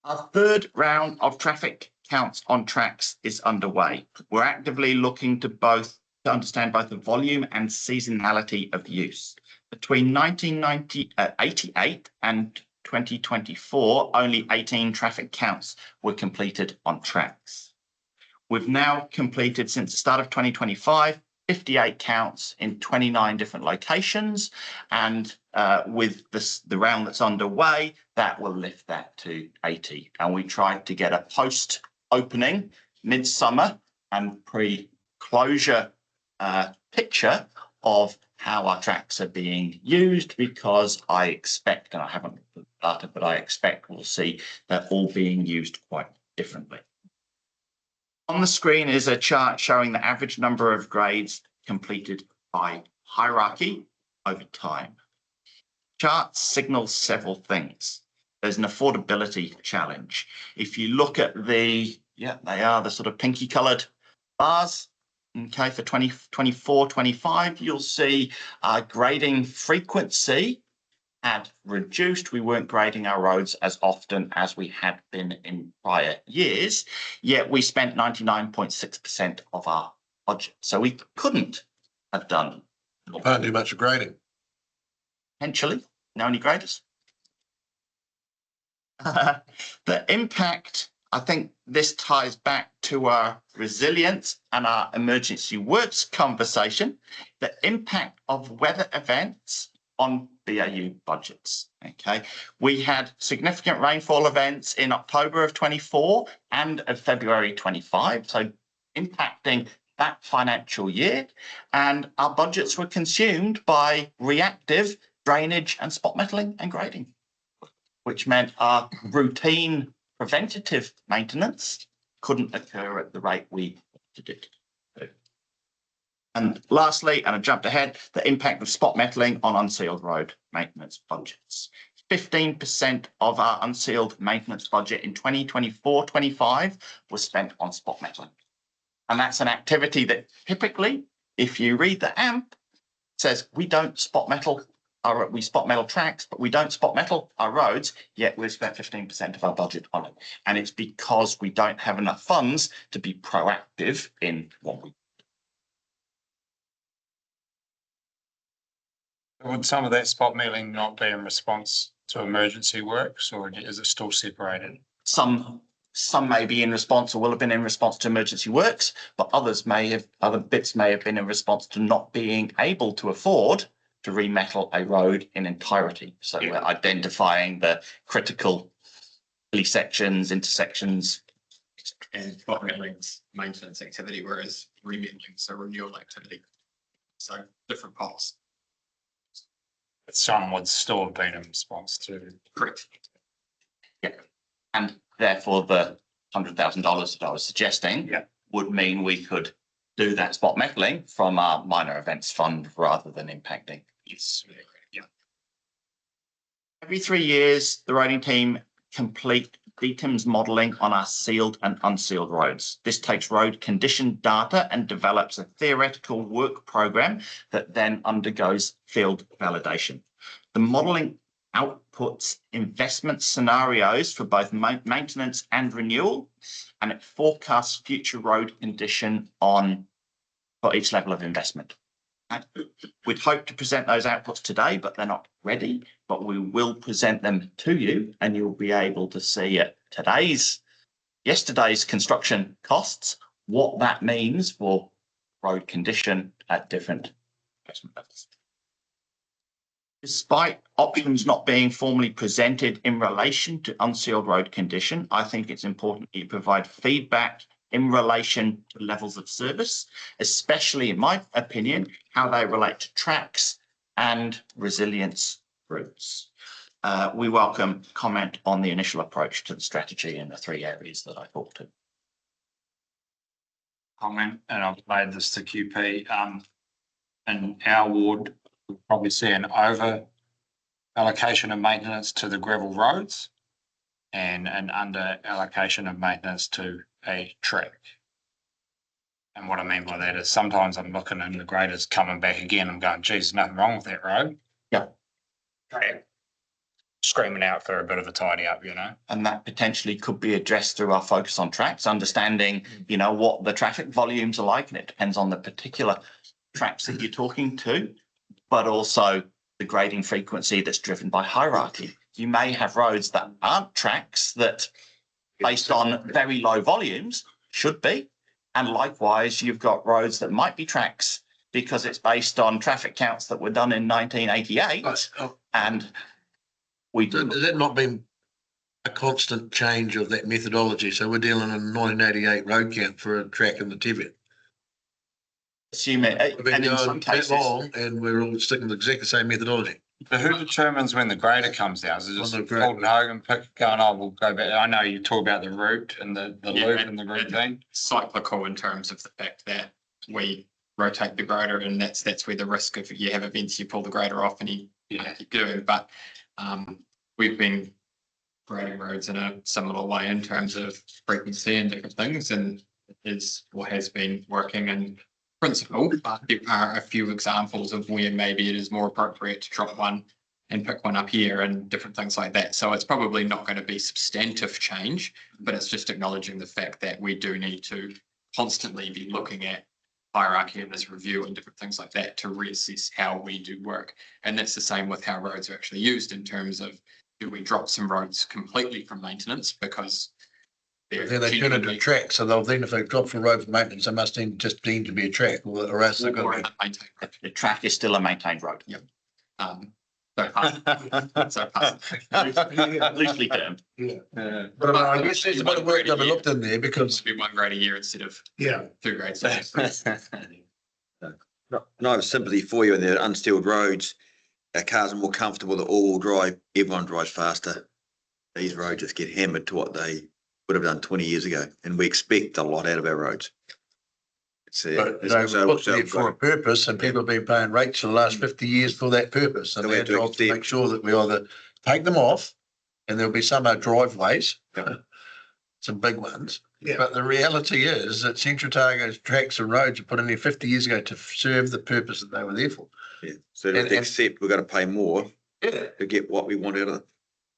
Our third round of traffic counts on tracks is underway. We're actively looking to understand both the volume and seasonality of use. Between 1988 and 2024, only 18 traffic counts were completed on tracks. We've now completed, since the start of 2025, 58 counts in 29 different locations, and with the round that's underway, that will lift that to 80. And we tried to get a post-opening, midsummer and pre-closure picture of how our tracks are being used, because I expect, and I haven't put data, but I expect we'll see they're all being used quite differently. On the screen is a chart showing the average number of grades completed by hierarchy over time. Charts signal several things. There's an affordability challenge. If you look at they are the sort of pinky coloured bars. Okay, for 2024, 25, you'll see grading frequency had reduced. We weren't grading our roads as often as we had been in prior years, yet we spent 99.6% of our budget. So we couldn't have done. Can't do much of grading. Potentially, no any graders. The impact, I think this ties back to our resilience and our emergency works conversation. The impact of weather events on BAU budgets. Okay, we had significant rainfall events in October of 24 and of February 25, so impacting that financial year, and our budgets were consumed by reactive drainage and spot metalling and grading, which meant our routine preventative maintenance couldn't occur at the rate we wanted it to. And lastly, and I jumped ahead, the impact of spot metalling on unsealed road maintenance budgets. 15% of our unsealed maintenance budget in 2024-25 was spent on spot metalling. And that's an activity that typically, if you read the AMP, says we don't spot metal, we spot metal tracks, but we don't spot metal our roads, yet we've spent 15% of our budget on it. And it's because we don't have enough funds to be proactive in what we. Would some of that spot metalling not be in response to emergency works, or is it still separated? Some may be in response or will have been in response to emergency works, but other bits may have been in response to not being able to afford to remetal a road in entirety. So we're identifying the critical sections, intersections. And spot metalling's maintenance activity, whereas remetaling's a renewal activity. So different costs. But some would still have been in response to. Correct. Yeah. And therefore the $100,000 that I was suggesting would mean we could do that spot metalling from our minor events fund rather than impacting. Yes. Yeah. Every 3 years, the roading team complete DTIMS modelling on our sealed and unsealed roads. This takes road condition data and develops a theoretical work program that then undergoes field validation. The modelling outputs investment scenarios for both maintenance and renewal, and it forecasts future road condition for each level of investment. We'd hope to present those outputs today, but they're not ready, but we will present them to you and you'll be able to see at yesterday's construction costs, what that means for road condition at different investment levels. Despite options not being formally presented in relation to unsealed road condition, I think it's important that you provide feedback in relation to levels of service, especially in my opinion, how they relate to tracks and resilience routes. We welcome comment on the initial approach to the strategy in the 3 areas that I talked to. Comment, and I've made this to QP. In our ward, we'll probably see an over allocation of maintenance to the gravel roads and an under allocation of maintenance to a track. And what I mean by that is sometimes I'm looking and the grader's coming back again. I'm going, geez, nothing wrong with that road. Yeah. Screaming out for a bit of a tidy up, you know. And that potentially could be addressed through our focus on tracks, understanding, you know, what the traffic volumes are like, and it depends on the particular tracks that you're talking to, but also the grading frequency that's driven by hierarchy. You may have roads that aren't tracks that, based on very low volumes, should be. And likewise, you've got roads that might be tracks because it's based on traffic counts that were done in 1988. And has that not been a constant change of that methodology? So we're dealing in 1988 road count for a track in the Tevere. Assume it, We've been and in some going that cases, long and we're all sticking with exactly the same methodology. But who determines when the grader comes down? Is it just On the grader. Alden Hogan pick going, oh, we'll go back. I know you talk about the route and the loop and the routine. Cyclical in terms of the fact that we rotate the grader, and that's where the risk of you have events, you pull the grader off and you keep doing. But we've been grading roads in a similar way in terms of frequency and different things, and is or has been working in principle, but there are a few examples of where maybe it is more appropriate to drop one and pick one up here and different things like that. So it's probably not going to be substantive change, but it's just acknowledging the fact that we do need to constantly be looking at hierarchy in this review and different things like that to reassess how we do work. And that's the same with how roads are actually used in terms of, do we drop some roads completely from maintenance because Then they turn into a track, so they'll then, if they drop from road for maintenance, they must then just deem to be a track, or else they're going to the track is still a maintained road. Yep. So pass. So pass. Loosely termed. But I guess there's a bit of work that we looked in there because, Be 1 grade a year instead of yeah, 2 grades. And I have sympathy for you in the unsealed roads. Our cars are more comfortable, the all-wheel drive, everyone drives faster. These roads just get hammered to what they would have done 20 years ago, and we expect a lot out of our roads. but they were put there for a purpose and people have been paying rates for the last 50 years for that purpose. And So we our have to job to accept- make sure that we either take them off and there'll be some driveways, some big ones. Yeah. But the reality is that Central Otago's tracks and roads were put in there 50 years ago to serve the purpose that they were there for. Yeah, so we have to And- accept we've got to pay more Yeah. to get what we want out of them.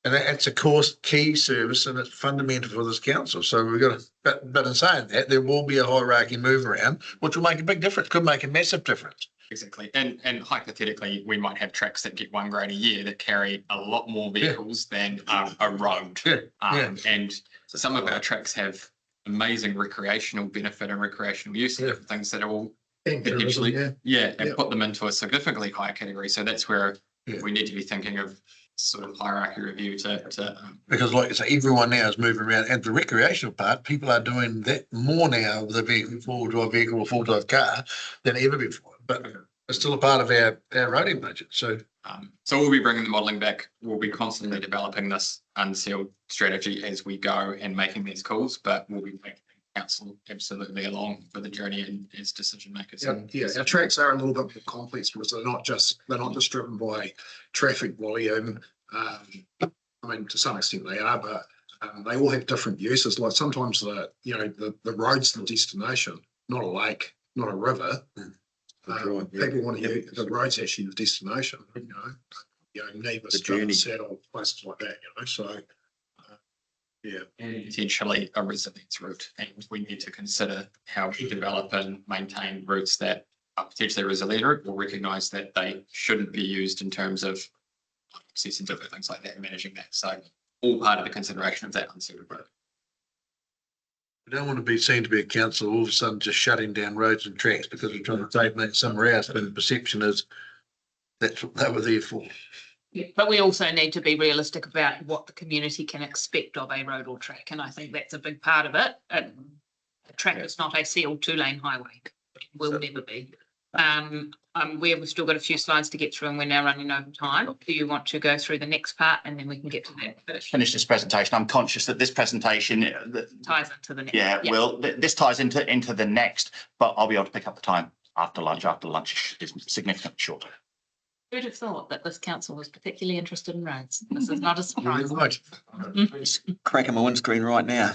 And it's a course key service and it's fundamental for this council. So we've got to, but in saying that, there will be a hierarchy move around, which will make a big difference, could make a massive difference. Exactly. And hypothetically, we might have tracks that get 1 grade a year that carry a lot more vehicles than a road. Yeah, yeah. And some of our tracks have amazing recreational benefit and recreational use and Yeah. different things that are all And tourism, potentially, yeah. and Yeah. put them into a significantly higher category. So that's where Yeah. we need to be thinking of sort of hierarchy review to Because like I say, everyone now is moving around and the recreational part, people are doing that more now with a vehicle, four-wheel drive vehicle or four-wheel drive car than ever before. But it's still a part of our roading budget. So So we'll be bringing the modelling back. We'll be constantly developing this unsealed strategy as we go and making these calls, but we'll be taking council absolutely along for the journey and as decision makers. Yeah, our tracks are a little bit more complex because they're not just driven by traffic volume. I mean, to some extent they are, but they all have different uses. Like sometimes the road's the destination, not a lake, not a river. Right, yeah. People want to use the road's actually the destination. Nevis, journey. Saddle, places like that. So. Yeah. And potentially a resilience route. And we need to consider how we develop and maintain routes that are potentially resilient. We'll recognise that they shouldn't be used in terms of access and different things like that, and managing that. So all part of the consideration of that unsealed road. we don't want to be seen to be a council all of a sudden just shutting down roads and tracks because we're trying to take that somewhere else. But the perception is that's what they were there for. Yeah, but we also need to be realistic about what the community can expect of a road or track, and I think that's a big part of it. A track is not a sealed 2-lane highway. It will never be. We've still got a few slides to get through and we're now running over time. Do you want to go through the next part and then we can get to that? Finish this presentation. I'm conscious that this presentation, Ties into the next. yeah, well, this ties into the next, but I'll be able to pick up the time after lunch. After lunch is significantly shorter. Who'd have thought that this council was particularly interested in roads? This is not a surprise. Right. Cracking my windscreen right now.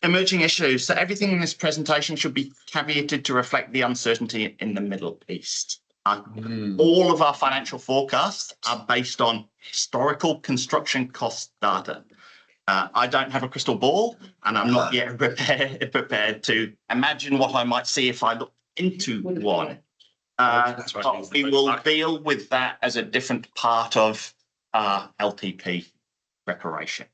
Emerging issues. So everything in this presentation should be caveated to reflect the uncertainty in the Middle East. All of our financial forecasts are based on historical construction cost data. I don't have a crystal ball and I'm not yet prepared to imagine what I might see if I look into one. But we will deal with that as a different part of our LTP preparation.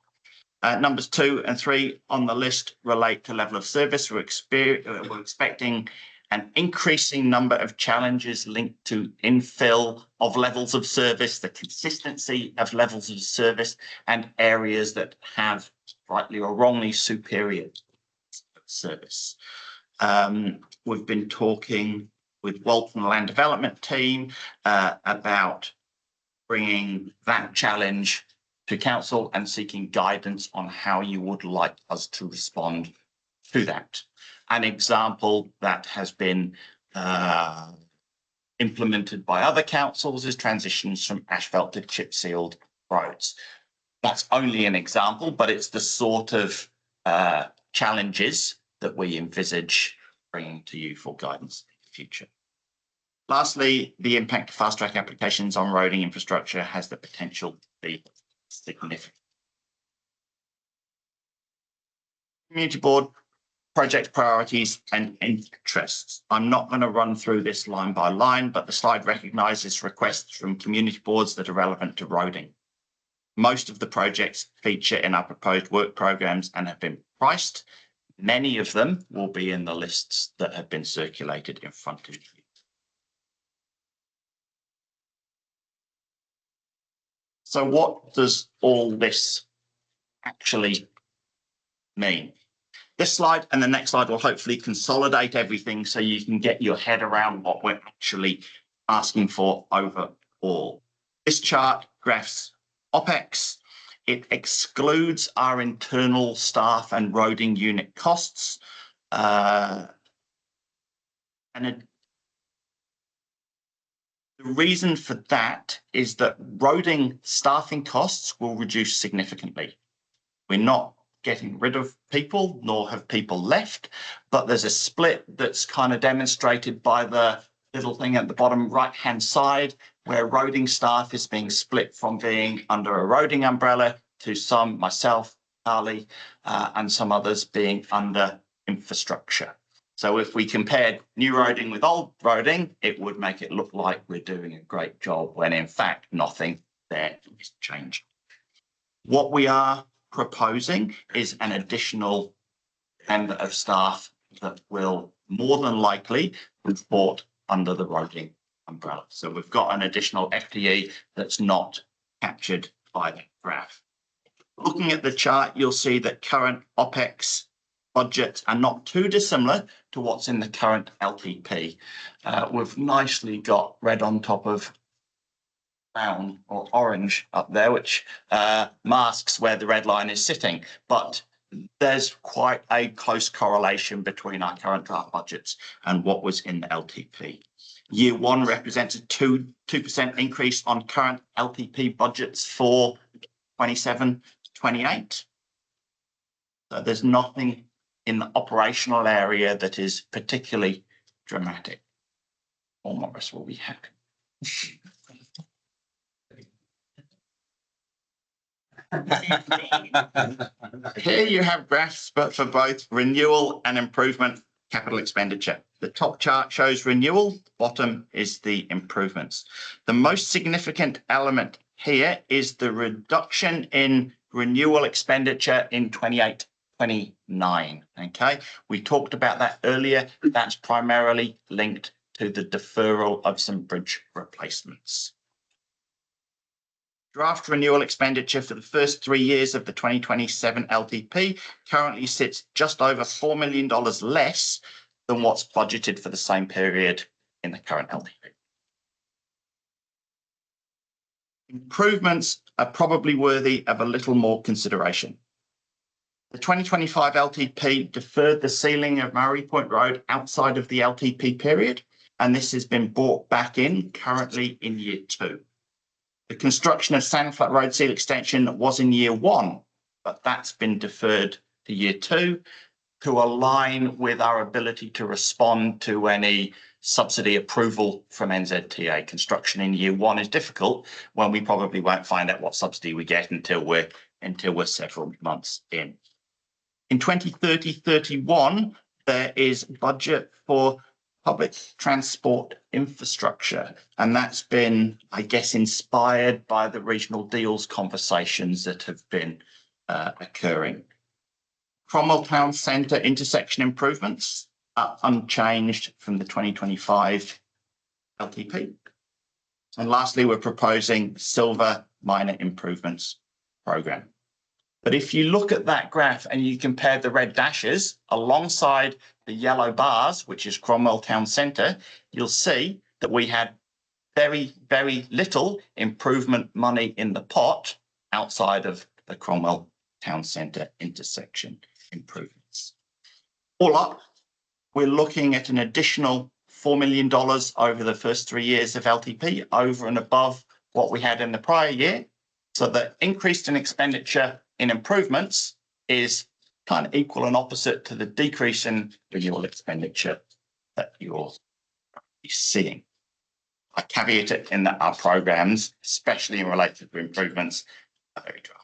Numbers 2 and 3 on the list relate to level of service. We're expecting an increasing number of challenges linked to infill of levels of service, the consistency of levels of service, and areas that have rightly or wrongly superior service. We've been talking with Walton Land Development team about bringing that challenge to council and seeking guidance on how you would like us to respond to that. An example that has been implemented by other councils is transitions from asphalt to chip sealed roads. That's only an example, but it's the sort of challenges that we envisage bringing to you for guidance in the future. Lastly, the impact of fast track applications on roading infrastructure has the potential to be significant. Community board project priorities and interests. I'm not going to run through this line by line, but the slide recognises requests from community boards that are relevant to roading. Most of the projects feature in our proposed work programs and have been priced. Many of them will be in the lists that have been circulated in front of you. So what does all this actually mean? This slide and the next slide will hopefully consolidate everything so you can get your head around what we're actually asking for overall. This chart graphs OPEX. It excludes our internal staff and roading unit costs. The reason for that is that roading staffing costs will reduce significantly. We're not getting rid of people, nor have people left, but there's a split that's kind of demonstrated by the little thing at the bottom right-hand side, where roading staff is being split from being under a roading umbrella to some, myself, Carly, and some others being under infrastructure. So if we compared new roading with old roading, it would make it look like we're doing a great job when in fact nothing there is changing. What we are proposing is an additional member of staff that will more than likely report under the roading umbrella. So we've got an additional FTE that's not captured by that graph. Looking at the chart, you'll see that current OPEX budgets are not too dissimilar to what's in the current LTP. We've nicely got red on top of brown or orange up there, which masks where the red line is sitting. But there's quite a close correlation between our current draft budgets and what was in the LTP. Year one represents a 2% increase on current LTP budgets for 27-28. So there's nothing in the operational area that is particularly dramatic. Or Morris will be happy. Here you have graphs, but for both renewal and improvement capital expenditure. The top chart shows renewal, the bottom is the improvements. The most significant element here is the reduction in renewal expenditure in 28-29. Okay, we talked about that earlier. That's primarily linked to the deferral of some bridge replacements. Draft renewal expenditure for the first 3 years of the 2027 LTP currently sits just over $4 million less than what's budgeted for the same period in the current LTP. Improvements are probably worthy of a little more consideration. The 2025 LTP deferred the sealing of Murray Point Road outside of the LTP period, and this has been brought back in currently in year 2. The construction of Sandflat Road Seal Extension was in year 1, but that's been deferred to year 2 to align with our ability to respond to any subsidy approval from NZTA. Construction in year 1 is difficult when we probably won't find out what subsidy we get until we're several months in. In 2030-31, there is budget for public transport infrastructure, and that's been, I guess, inspired by the regional deals conversations that have been occurring. Cromwell Town Centre intersection improvements are unchanged from the 2025 LTP. And lastly, we're proposing Silver Minor Improvements Programme. But if you look at that graph and you compare the red dashes alongside the yellow bars, which is Cromwell Town Centre, you'll see that we had very, very little improvement money in the pot outside of the Cromwell Town Centre intersection improvements. All up, we're looking at an additional $4 million over the first 3 years of LTP, over and above what we had in the prior year. So the increase in expenditure in improvements is kind of equal and opposite to the decrease in renewal expenditure that you're seeing. I caveat it in that our programs, especially in relation to improvements, are very draft.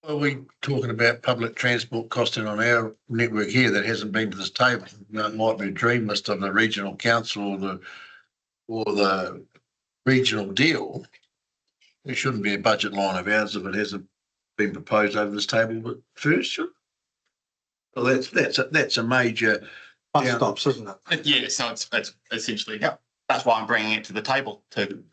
Are we talking about public transport costing on our network here that hasn't been to this table? You know, it might be a dream list of the regional council or the regional deal. There shouldn't be a budget line of ours if it hasn't been proposed over this table, but first, sure. Well, that's a major Bus stops, isn't it? Yeah, so it's essentially, Yeah, that's why I'm bringing it to the table too.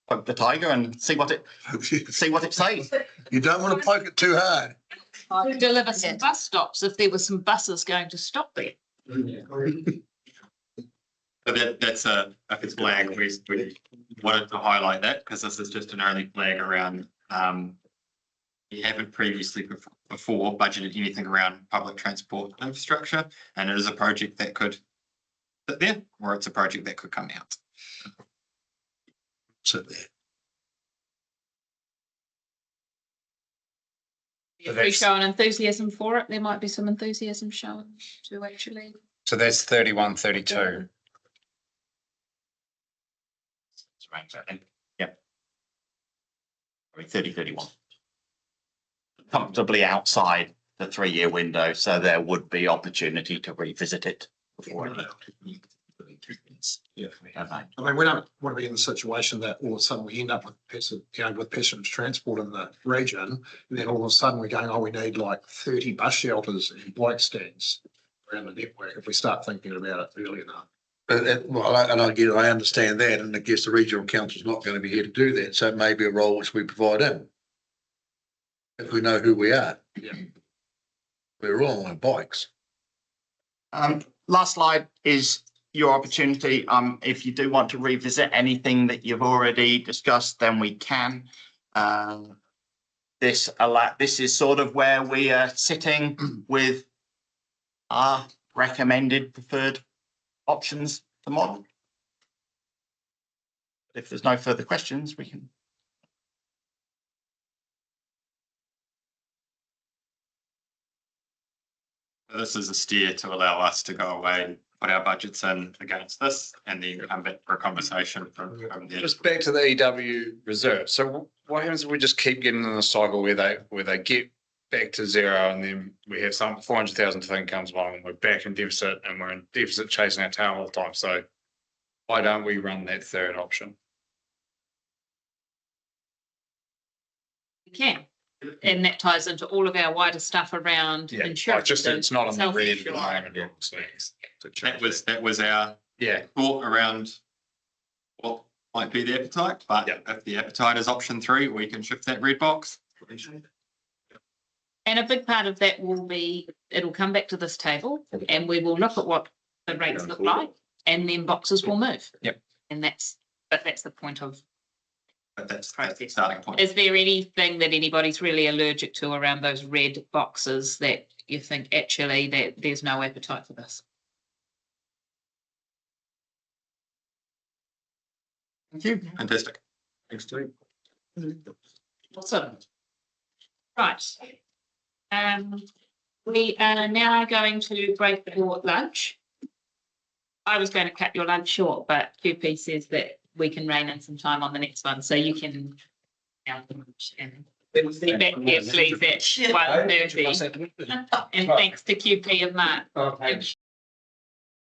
poke the tiger and see what it says. You don't want to poke it too hard. Deliver some bus stops if there were some buses going to stop there. But that's a flag. We wanted to highlight that because this is just an early flag around, we haven't previously before budgeted anything around public transport infrastructure, and it is a project that could sit there, or it's a project that could come out. Sit there. If we show an enthusiasm for it, there might be some enthusiasm shown to actually. So that's 31, 32. Yep. 30, 31. Comfortably outside the 3-year window, so there would be opportunity to revisit it before. Yeah. I mean, we don't want to be in the situation that all of a sudden we end up with passenger transport in the region, and then all of a sudden we're going, oh, we need like 30 bus shelters and bike stands around the network if we start thinking about it early enough. I understand that, and I guess the regional council's not going to be here to do that, so it may be a role which we provide in. If we know who we are. Yeah. We're all on bikes. Last slide is your opportunity. If you do want to revisit anything that you've already discussed, then we can. This is sort of where we are sitting with our recommended preferred options to model. If there's no further questions, we can. This is a steer to allow us to go away and put our budgets in against this, and then come back for a conversation from there. Just back to the EW reserve. So what happens if we just keep getting in a cycle where they get back to zero, and then we have some 400,000 thing comes along and we're back in deficit, and we're in deficit chasing our tail all the time. So why don't we run that third option? We can. And that ties into all of our wider stuff around insurance. It's not on the red at the Self-insurance. moment. So That was our thought around what might be the appetite, but if the appetite is option 3, we can shift that red box. And a big part of that will be, it'll come back to this table and we will look at what the rates look like, and then boxes will move. Yep. And that's the point of. But that's the starting point. Is there anything that anybody's really allergic to around those red boxes that you think actually that there's no appetite for this? Thank you. Fantastic. Thanks, Steve. Awesome. Right. We are now going to break for lunch. I was going to cut your lunch short, but QP says that we can rein in some time on the next one, so you can now lunch and we'll see back here, please, at 1:30. And thanks to QP and Mark.